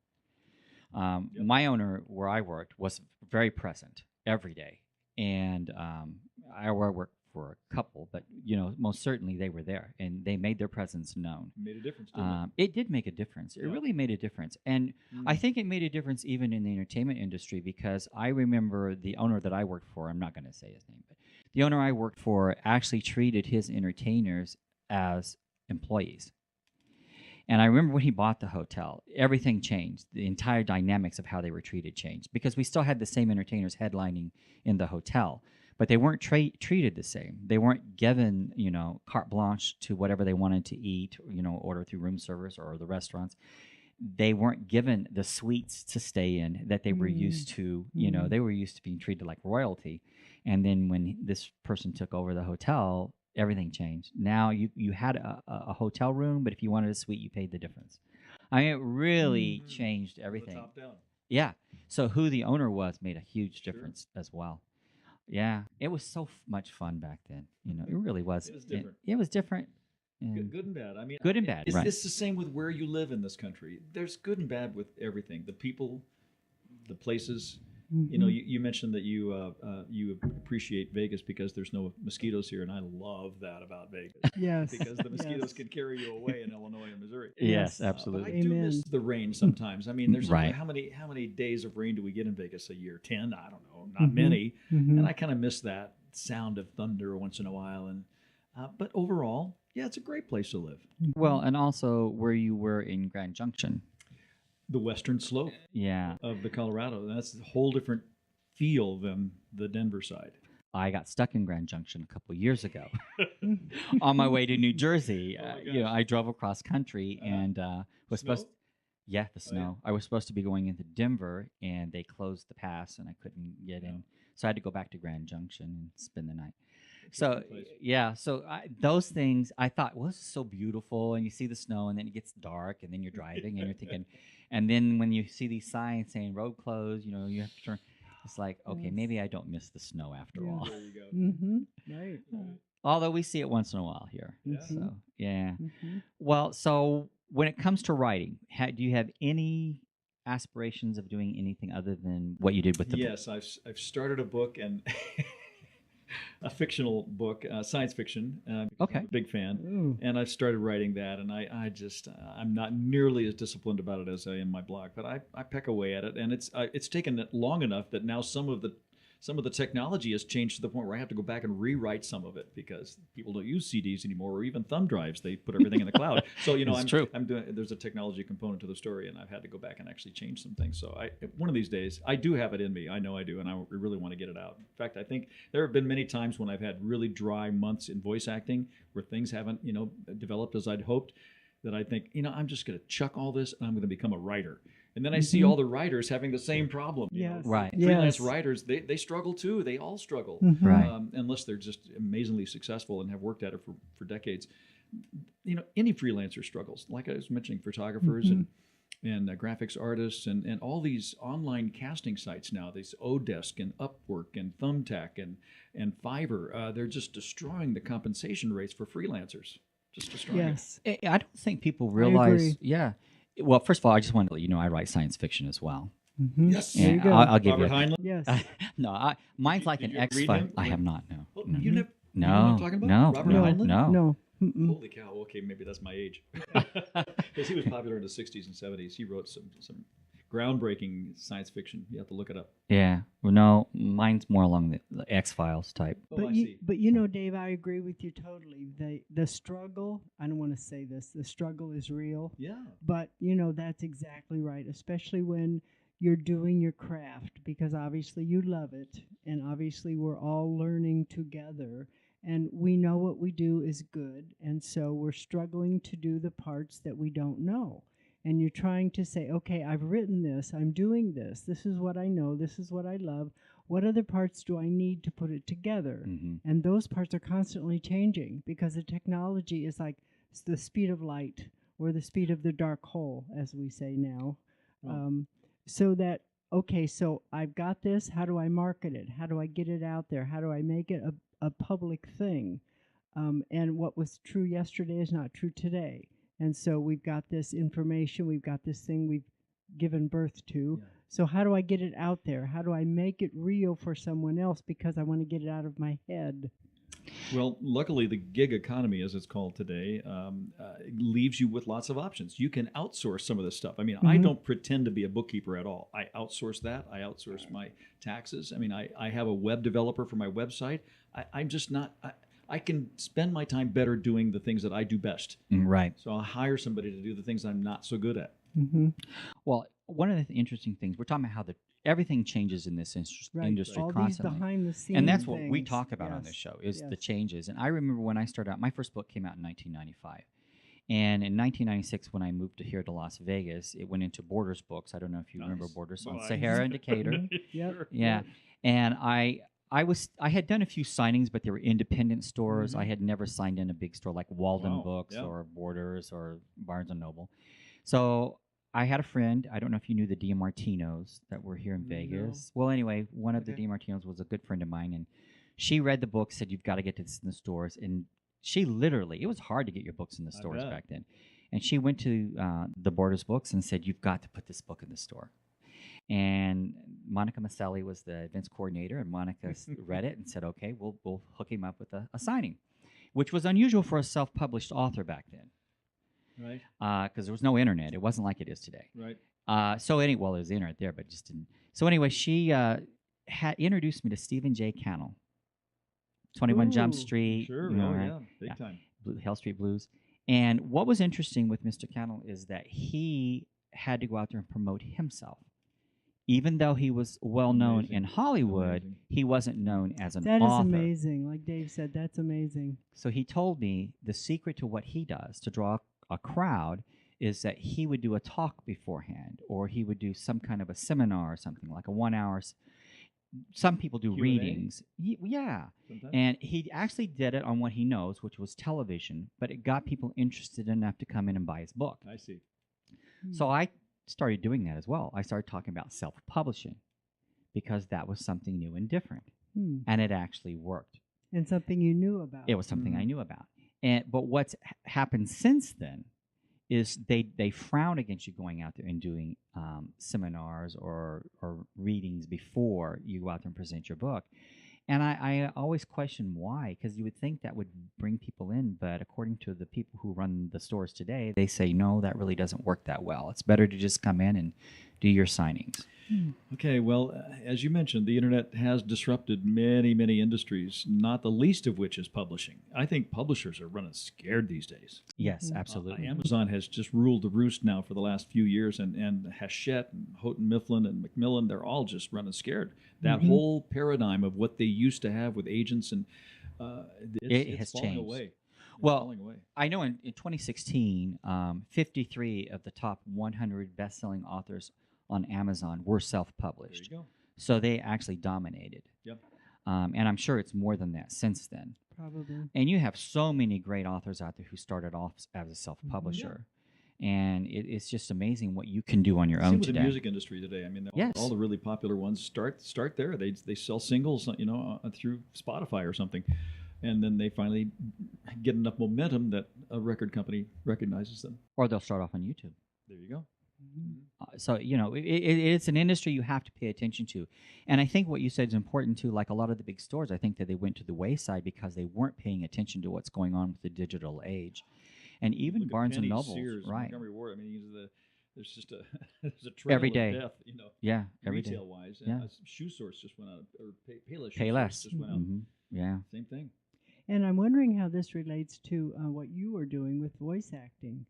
My owner, where I worked, was very present every day. And I worked for a couple, but, most certainly they were there, and they made their presence known. It made a difference, didn't It did make a difference. It Yeah. really made a difference. And I think it made a difference even in the entertainment industry, because I remember the owner that I worked for, I'm not going to say his name, but the owner I worked for actually treated his entertainers as employees. And I remember when he bought the hotel, everything changed. The entire dynamics of how they were treated changed, because we still had the same entertainers headlining in the hotel, but they weren't treated the same. They weren't given, carte blanche to whatever they wanted to eat, order through room service or the restaurants. They weren't given the suites to stay in that they were used to. They were used to being treated like royalty. And then when this person took over the hotel, everything changed. Now you had a hotel room, but if you wanted a suite, you paid the difference. I mean, it really changed it? everything. From the top down. Yeah. So who the owner was made a huge Sure. difference as well. Yeah. It was so much fun back then. It really was. It was different. It was different. And Good and bad. I mean, Good and bad, right. It's the same with where you live in this country. There's good and bad with everything. The people, the places. You mentioned that you appreciate Vegas because there's no mosquitoes here, and I love that about Vegas. Yes. Because the mosquitoes Yes. can carry you away in Illinois and Missouri. Yes, Yes. But absolutely. I do miss Amen. the rain sometimes. I mean, there's Right. how many days of rain do we get in Vegas a year? 10? I don't know. Not many. Mhm. And I kind of miss that sound of thunder once in a while. And but overall, yeah, it's a great place to live. Well, and also where you were in Grand Junction. The western slope Yeah. of the Colorado. That's a whole different feel than the Denver side. I got stuck in Grand Junction a couple years ago on my way to New Jersey. Oh my gosh. I drove across country and was Snow? supposed. Yeah, the Oh, yeah. snow. I was supposed to be going into Denver, and they closed the pass, and I couldn't get in, so I had to go back to Grand Junction and spend the night. So Interesting place. yeah, so those things I thought, well, this is so beautiful, and you see the snow, and then it gets dark, and then you're driving, and you're thinking, and then when you see these signs saying road closed, you have to turn. It's like, okay, Yes. maybe I don't miss the snow after Yeah. all. There you go. Mhm. Right. Although we see it once in a while here. Yeah. So yeah. Mhm. Well, so when it comes to writing, do you have any aspirations of doing anything other than what you did with the book? Yes, I've started a book, and a fictional book, science fiction. Okay. I'm a big fan, Ooh. and I've started writing that. And I'm not nearly as disciplined about it as I am my blog, but I peck away at it, and it's taken long enough that now some of the technology has changed to the point where I have to go back and rewrite some of it because people don't use CDs anymore or even thumb drives. They put everything in the cloud. So there's a technology component to the story, and I've had to go back and actually change some things. So one of these days I do have it in me. I know I do, and I really want to get it out. In fact, I think there have been many times when I've had really dry months in voice acting where things haven't developed as I'd hoped. That I think I'm just going to chuck all this and I'm going to become a writer. And then I see all the writers having the same problem. Yes. Right. Freelance Yes. writers, they struggle too. They all struggle, Right. unless they're just amazingly successful and have worked at it for decades. Any freelancer struggles. Like I was mentioning, photographers and graphics artists and all these online casting sites now. These Odesk and Upwork and Thumbtack and Fiverr. They're just destroying the compensation rates for freelancers. Just destroying it. Yes. I don't think people realize. agree. Yeah. Well, first of all, I just want to let you know I write science fiction as well. Mhm. Yes. There you And go. I'll give Robert you. Heinlein. Yes. No, mine's like Did an you X read file. him? I have not. No. Oh, No. you know what No. I'm talking about? No. Robert No. Heinlein? No. No. Mm-mm. Holy cow! Okay, maybe that's my age. Because he was popular in the '60s and '70s. He wrote some groundbreaking science fiction. You have to look it up. Yeah. Well, no, mine's more along the X Files type. Oh, I you, see. but Dave, I agree with you totally. The struggle, I don't want to say this, the struggle is real. Yeah. But that's exactly right, especially when you're doing your craft, because obviously you love it, and obviously we're all learning together, and we know what we do is good, and so we're struggling to do the parts that we don't know. And you're trying to say, okay, I've written this, I'm doing this is what I know, this is what I love. What other parts do I need to put it together? Mm-hmm. And those parts are constantly changing because the technology is like the speed of light or the speed of the dark hole, as we say now. Oh. So that, okay, so I've got this, how do I market it? How do I get it out there? How do I make it a public thing? And what was true yesterday is not true today. And so we've got this information, we've got this thing we've given birth to. Yeah. So how do I get it out there? How do I make it real for someone else because I want to get it out of my head? Well, luckily, the gig economy, as it's called today, leaves you with lots of options. You can outsource some of this stuff. I mean, I don't pretend to be a bookkeeper at all. I outsource that. I outsource my taxes. I mean, I have a web developer for my website. I'm just not... I can spend my time better doing the things that I do best. Right. So I'll hire somebody to do the things I'm not so good at. Mm-hmm. Well, one of the interesting things we're talking about how everything changes in this industry All constantly. these behind the scenes And that's what we things. talk about on Yes. this show is the Yes. changes. And I remember when I started out, my first book came out in 1995. And in 1996, when I moved here to Las Vegas, it went into Borders Books. I don't know if you remember Nice. Borders on Nice. Sahara and Decatur. Yep. Yeah. And I had done a few signings, but they were independent stores. I had never signed in a big store like Walden Wow. Books Yeah. or Borders or Barnes and Noble. So I had a friend. I don't know if you knew the DiMartinos that were here in Vegas. Well, anyway, one of the DiMartinos was a good friend of mine, and she read the book, said, "You've got to get this in the stores." And she literally, it was hard to get your books in the stores bet. back then. And she went to the Borders Books and said, "You've got to put this book in the store." And Monica Maselli was the events coordinator, and Monica read it and said, "Okay, we'll hook him up with a signing," which was unusual for a self-published author back then, Right. because there was no internet. It wasn't like it is today. Right. So well, there was the internet there, but just didn't. So anyway, she had introduced me to Stephen J. Cannell, 21 Jump Ooh, Street. Sure. you know, Oh, right? yeah. Big Yeah. time. Hill Street Blues. And what was interesting with Mr. Cannell is that he had to go out there and promote himself. Even though he was well known Amazing. in Hollywood, Amazing. he wasn't known as an That is author. amazing. Like Dave said, that's amazing. So he told me the secret to what he does to draw a crowd is that he would do a talk beforehand, or he would do some kind of a seminar or something, like a 1 hour. Some people do Q&A? readings. Yeah. Sometimes. And he actually did it on what he knows, which was television, but it got people interested enough to come in and buy his book. I see. So I started doing that as well. I started talking about self-publishing because that was something new and different, and it actually worked. And something you knew about. It was something I knew about. But what's happened since then is they frown against you going out there and doing seminars or readings before you go out there and present your book. And I always question why, because you would think that would bring people in, but according to the people who run the stores today, they say no, that really doesn't work that well. It's better to just come in and do your signings. Okay, well, as you mentioned, the internet has disrupted many, many industries, not the least of which is publishing. I think publishers are running scared these days. Yes, absolutely. Amazon has just ruled the roost now for the last few years, and Hachette and Houghton Mifflin and Macmillan, they're all just running scared. That whole paradigm of what they used to have with agents, and It has it's falling changed. away. Well, Falling away. I know in 2016, 53 of the top 100 best-selling authors on Amazon were There self-published. you go. So they actually dominated. Yep. And I'm sure it's more than that since then. Probably. And you have so many great authors out there who started off as a self-publisher. And it's just amazing what you can do on your Same own with today. the music industry today. I mean, Yes. all the really popular ones start there. They sell singles, through Spotify or something, and then they finally get enough momentum that a record company recognizes them. Or they'll start off on YouTube. There you go. So, it's an industry you have to pay attention to. And I think what you said is important too. Like a lot of the big stores, I think that they went to the wayside because they weren't paying attention to what's going on with the digital age. And even Look at Barnes and Penny, Noble, Sears, right? Montgomery Ward. I mean, there's just a there's a trail Every of day. death, Yeah, every day. retail wise. Yeah. Shoe Source just went out, or Payless. Shoe Pay Source less. just went out. Yeah. Same thing. And I'm wondering how this relates to what you are doing with voice acting.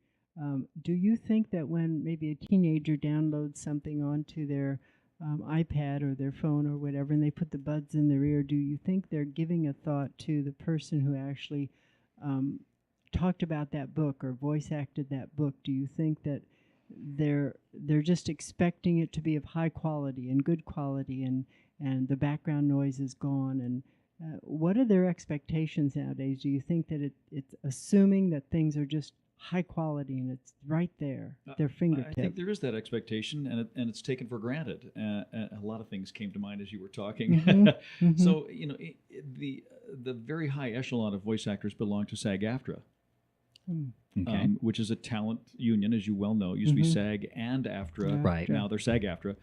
Do you think that when maybe a teenager downloads something onto their iPad or their phone or whatever, and they put the buds in their ear, do you think they're giving a thought to the person who actually talked about that book or voice acted that book? Do you think that they're just expecting it to be of high quality and good quality, and the background noise is gone? And what are their expectations nowadays? Do you think that it's assuming that things are just high quality and it's right there, their fingertip? I think there is that expectation, and it's taken for granted. A lot of things came to mind as you were talking. So the very high echelon of voice actors belong to SAG-AFTRA. Okay. Which is a talent union, as you well know. It used to be SAG and AFTRA. Yeah. Right. Now they're SAG-AFTRA.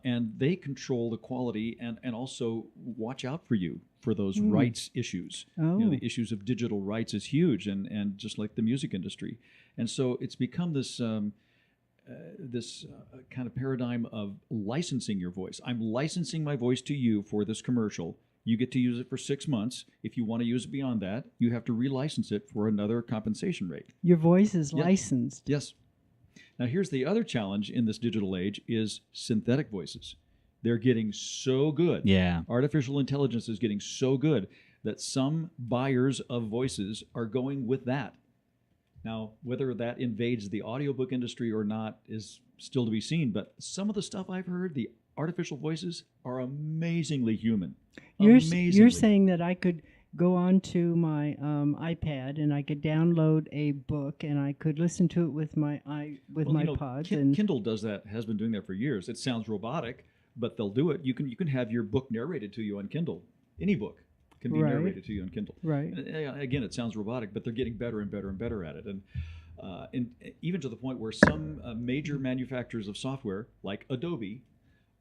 And they control the quality and also watch out for you for those rights issues. Oh. The issues of digital rights is huge, and just like the music industry. And so it's become this kind of paradigm of licensing your voice. I'm licensing my voice to you for this commercial. You get to use it for 6 months. If you want to use it beyond that, you have to relicense it for another compensation rate. Your voice is Yeah. licensed. Yes. Now, here's the other challenge in this digital age is synthetic voices. They're getting so good. Yeah. Artificial intelligence is getting so good that some buyers of voices are going with that. Now, whether that invades the audiobook industry or not is still to be seen, but some of the stuff I've heard, the artificial voices are amazingly human. You're Amazingly. saying that I could go onto my iPad and I could download a book and I could listen to it with my pods. And Kindle does that, has been doing that for years. It sounds robotic, but they'll do it. You can have your book narrated to you on Kindle. Any book can be Right. narrated to you on Kindle. Right. And again, it sounds robotic, but they're getting better and better and better at it. And even to the point where some major manufacturers of software, like Adobe,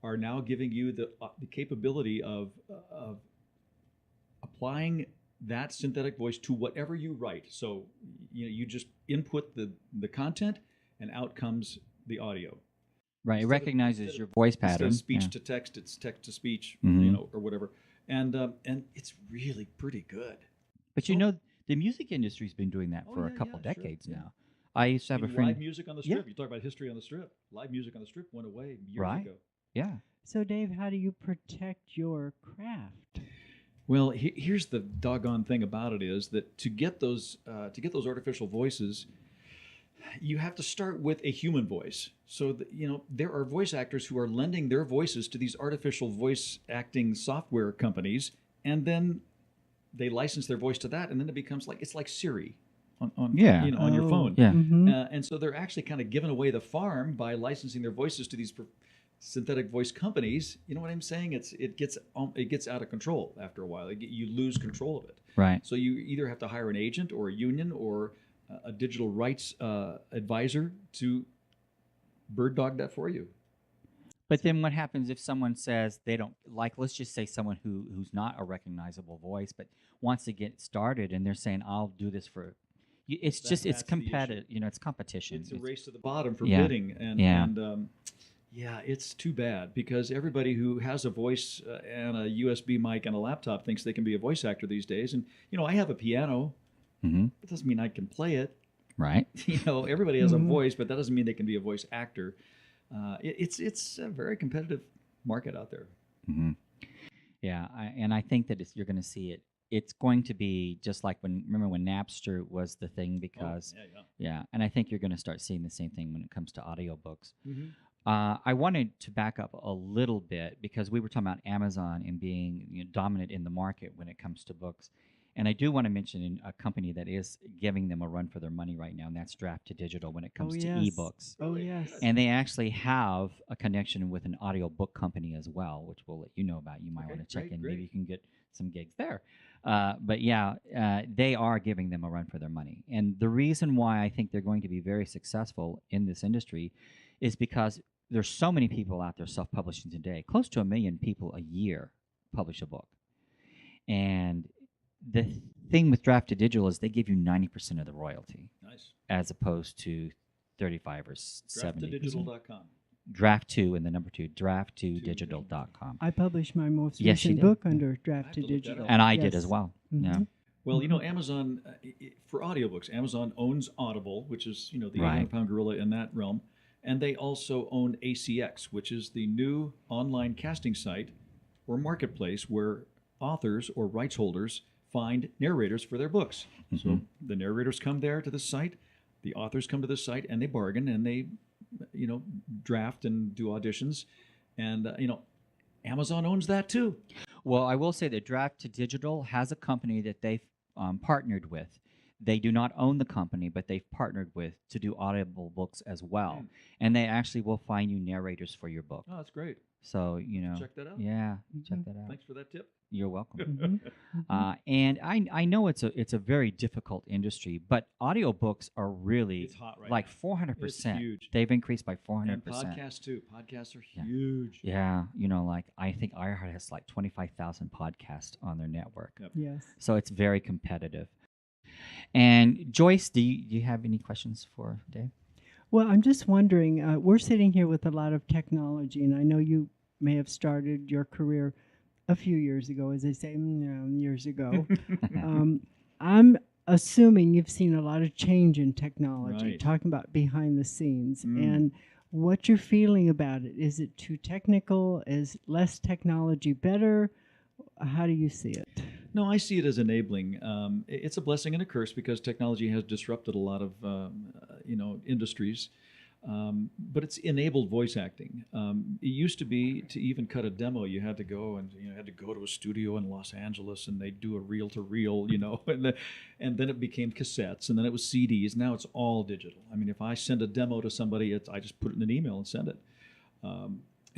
are now giving you the capability of applying that synthetic voice to whatever you write. So you just input the content, and out comes the audio. Right. It Instead of- recognizes instead your of- voice Instead pattern. of speech Yeah. to text, it's text to speech, Mhm. or whatever. And it's really pretty good. But the music industry's been doing that Oh, for a yeah, couple yeah, sure, decades yeah. now. I used to have a Live friend. music on the Yeah. strip. You talk about history on the strip. Live music on the strip went away years Right. ago. Yeah. so, Dave, how do you protect your craft? Well, here's the doggone thing about it is that to get those artificial voices, you have to start with a human voice. So there are voice actors who are lending their voices to these artificial voice acting software companies, and then they license their voice to that, and then it becomes like Siri on Yeah. on your Oh. phone. Yeah. And so they're actually kind of giving away the farm by licensing their voices to these synthetic voice companies. You know what I'm saying? It gets out of control after a while. You lose control of it. Right. So you either have to hire an agent or a union or a digital rights advisor to bird dog that for you. But then what happens if someone says they don't like, let's just say someone who's not a recognizable voice but wants to get started and they're saying, I'll do this for, it's just, it's That's the issue. competitive, it's competition. It's a race to the bottom for Yeah. bidding, and Yeah. yeah, it's too bad because everybody who has a voice and a USB mic and a laptop thinks they can be a voice actor these days. And I have a piano. Mm-hmm. That doesn't mean I can play it. Right. Everybody has a voice, but that doesn't mean they can be a voice actor. It's a very competitive market out there. Mm-hmm. Yeah, and I think that you're going to see it. It's going to be just like remember when Napster was the thing because, yeah, and I think you're going to start seeing the same thing when it comes to audiobooks. Mm-hmm. I wanted to back up a little bit because we were talking about Amazon and being dominant in the market when it comes to books. And I do want to mention a company that is giving them a run for their money right now, and that's Draft to Digital when it comes to ebooks. Oh, yes. And they actually have a connection with an audiobook company as well, which we'll let you know about. You might want to check in. Great. Maybe you can get some gigs there. But yeah, they are giving them a run for their money. And the reason why I think they're going to be very successful in this industry is because there's so many people out there self-publishing today. Close to 1 million people a year publish a book. And the thing with Draft to Digital is they give you 90% of the royalty. Nice. As opposed to 35 or 70. Draft2digital.com. Draft 2 and the number 2, draft2digital.com. I published my most Yes, you recent did. book under Draft to to look that Digital. up. And I did Yes. as well. Mhm. Yeah. Well, Amazon, for audiobooks, Amazon owns Audible, which is, the Right. 800-pound gorilla in that realm. And they also own ACX, which is the new online casting site or marketplace where authors or rights holders find narrators for their books. So the narrators come there to this site, the authors come to this site, and they bargain and they, draft and do auditions. And, Amazon owns that too. Well, I will say that Draft to Digital has a company that they've partnered with. They do not own the company, but they've partnered with to do audible books as well. And they actually will find you narrators for your book. Oh, that's great. So, Check that out. Yeah, check that out. Thanks for that tip. You're welcome. Mhm. And I know it's a very difficult industry, but audiobooks are really It's hot right like now. 400%. It's huge. They've increased by 400%. And podcasts too. Podcasts are huge. Yeah, like I think iHeart has like 25,000 podcasts on their network. Yep. Yes. So it's very competitive. And Joyce, do you have any questions for Dave? Well, I'm just wondering, we're sitting here with a lot of technology, and I know you may have started your career a few years ago, as they say, years ago. I'm assuming you've seen a lot of change in technology, Right. talking about behind the scenes, and what you're feeling about it. Is it too technical? Is less technology better? How do you see it? No, I see it as enabling. It's a blessing and a curse because technology has disrupted a lot of industries. But it's enabled voice acting. It used to be to even cut a demo, you had to go and had to go to a studio in Los Angeles and they'd do a reel to reel, and then it became cassettes and then it was CDs. Now it's all digital. I mean, if I send a demo to somebody, I just put it in an email and send it.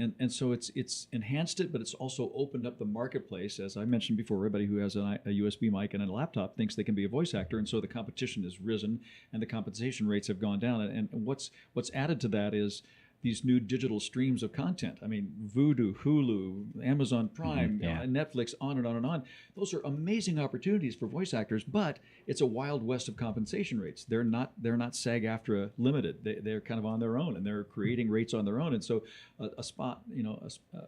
And so it's enhanced it, but it's also opened up the marketplace. As I mentioned before, everybody who has a USB mic and a laptop thinks they can be a voice actor, and so the competition has risen and the compensation rates have gone down. And what's added to that is these new digital streams of content. I mean, Vudu, Hulu, Amazon Prime, Netflix, on and on and on. Those are amazing opportunities for voice actors, but it's a wild west of compensation rates. They're not SAG-AFTRA limited. They're kind of on their own, and they're creating rates on their own. And so a spot,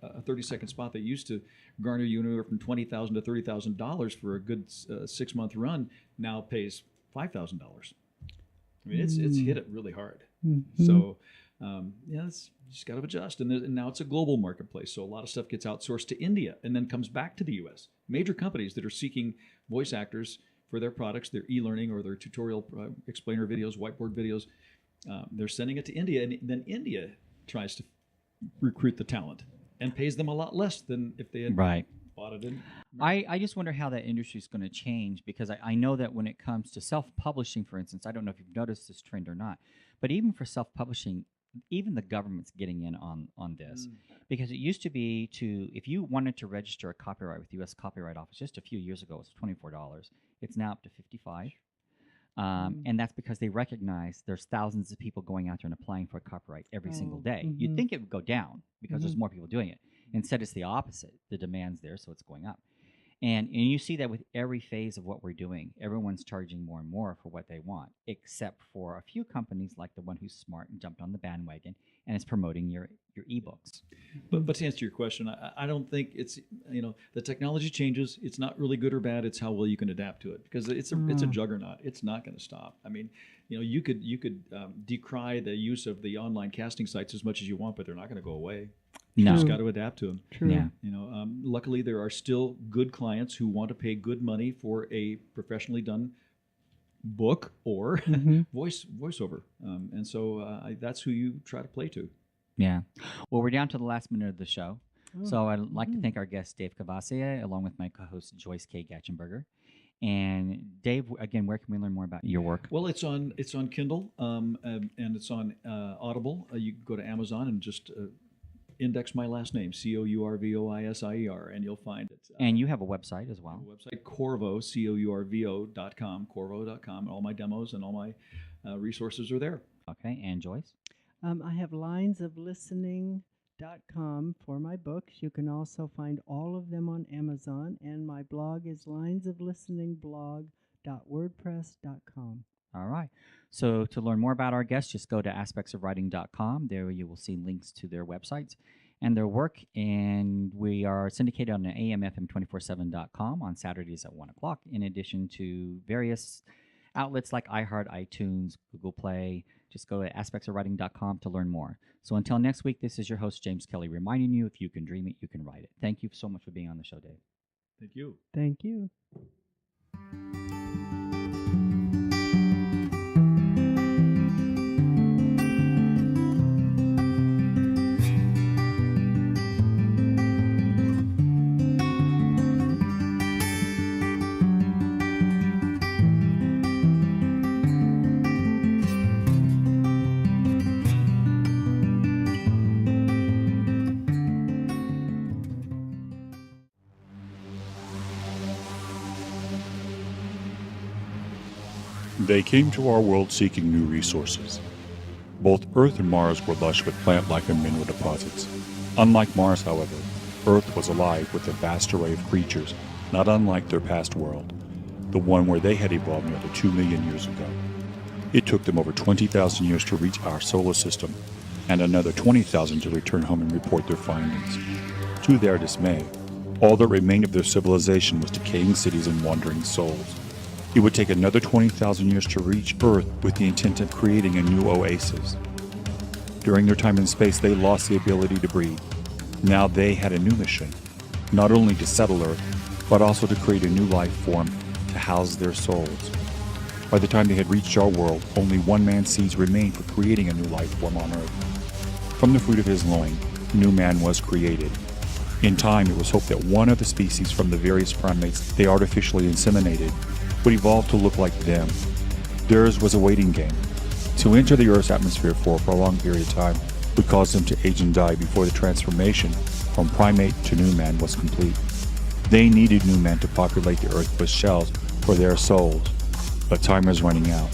a 30-second spot that used to garner you anywhere from $20,000 to $30,000 for a good 6-month run now pays $5,000. I mean, it's hit it really hard. So. It's just got to adjust. And now it's a global marketplace. So a lot of stuff gets outsourced to India and then comes back to the U.S. Major companies that are seeking voice actors for their products, their e-learning or their tutorial explainer videos, whiteboard videos, they're sending it to India. And then India tries to recruit the talent and pays them a lot less than if they had bought it in. I just wonder how that industry is going to change because I know that when it comes to self-publishing, for instance, I don't know if you've noticed this trend or not, but even for self-publishing, even the government's getting in on this because it used to be if you wanted to register a copyright with the U.S. Copyright Office just a few years ago, it was $24. It's now up to $55. And that's because they recognize there's thousands of people going out there and applying for copyright every single day. You'd think it would go down because there's more people doing it. Instead, it's the opposite. The demand's there, so it's going up. And you see that with every phase of what we're doing. Everyone's charging more and more for what they want, except for a few companies like the one who's smart and jumped on the bandwagon and is promoting your ebooks. But to answer your question, I don't think it's, the technology changes. It's not really good or bad. It's how well you can adapt to it, because it's a juggernaut. It's not going to stop. I mean, you could decry the use of the online casting sites as much as you want, but they're not going to go away. You just got to adapt to them. True. Yeah. Luckily, there are still good clients who want to pay good money for a professionally done book or voiceover, and so that's who you try to play to. Yeah. Well, we're down to the last minute of the show. So I'd like to thank our guest, Dave Courvoisier, along with my co-host, Joyce K. Gatchenberger. And Dave, again, where can we learn more about your work? Well, it's on Kindle, and it's on Audible. You can go to Amazon and just index my last name, Courvoisier, and you'll find it. And you have a website as well. Website, Courvo, Courvo.com, Courvo.com. All my demos and all my resources are there. Okay, and Joyce? I have linesoflistening.com for my books. You can also find all of them on Amazon, and my blog is linesoflisteningblog.wordpress.com. All right. So to learn more about our guests, just go to aspectsofwriting.com. There you will see links to their websites and their work. And we are syndicated on AMFM247.com on Saturdays at 1 o'clock, in addition to various outlets like iHeart, iTunes, Google Play. Just go to aspectsofwriting.com to learn more. So until next week, this is your host, James Kelly, reminding you, if you can dream it, you can write it. Thank you so much for being on the show, Dave. Thank you. Thank you. They came to our world seeking new resources. Both Earth and Mars were lush with plant life and mineral deposits. Unlike Mars, however, Earth was alive with a vast array of creatures, not unlike their past world, the one where they had evolved nearly 2 million years ago. It took them over 20,000 years to reach our solar system, and another 20,000 to return home and report their findings. To their dismay, all that remained of their civilization was decaying cities and wandering souls. It would take another 20,000 years to reach Earth with the intent of creating a new oasis. During their time in space, they lost the ability to breathe. Now they had a new mission, not only to settle Earth, but also to create a new life form to house their souls. By the time they had reached our world, only one man's seeds remained for creating a new life form on Earth. From the fruit of his loin, new man was created. In time, it was hoped that one of the species from the various primates they artificially inseminated would evolve to look like them. Theirs was a waiting game. To enter the Earth's atmosphere for a prolonged period of time would cause them to age and die before the transformation from primate to new man was complete. They needed new men to populate the Earth with shells for their souls, but time was running out.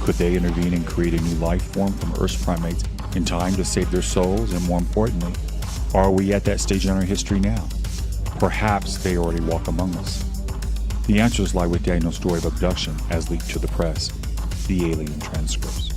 Could they intervene and create a new life form from Earth's primates in time to save their souls? And more importantly, are we at that stage in our history now? Perhaps they already walk among us. The answers lie with Daniel's story of abduction as leaked to the press, the alien transcripts.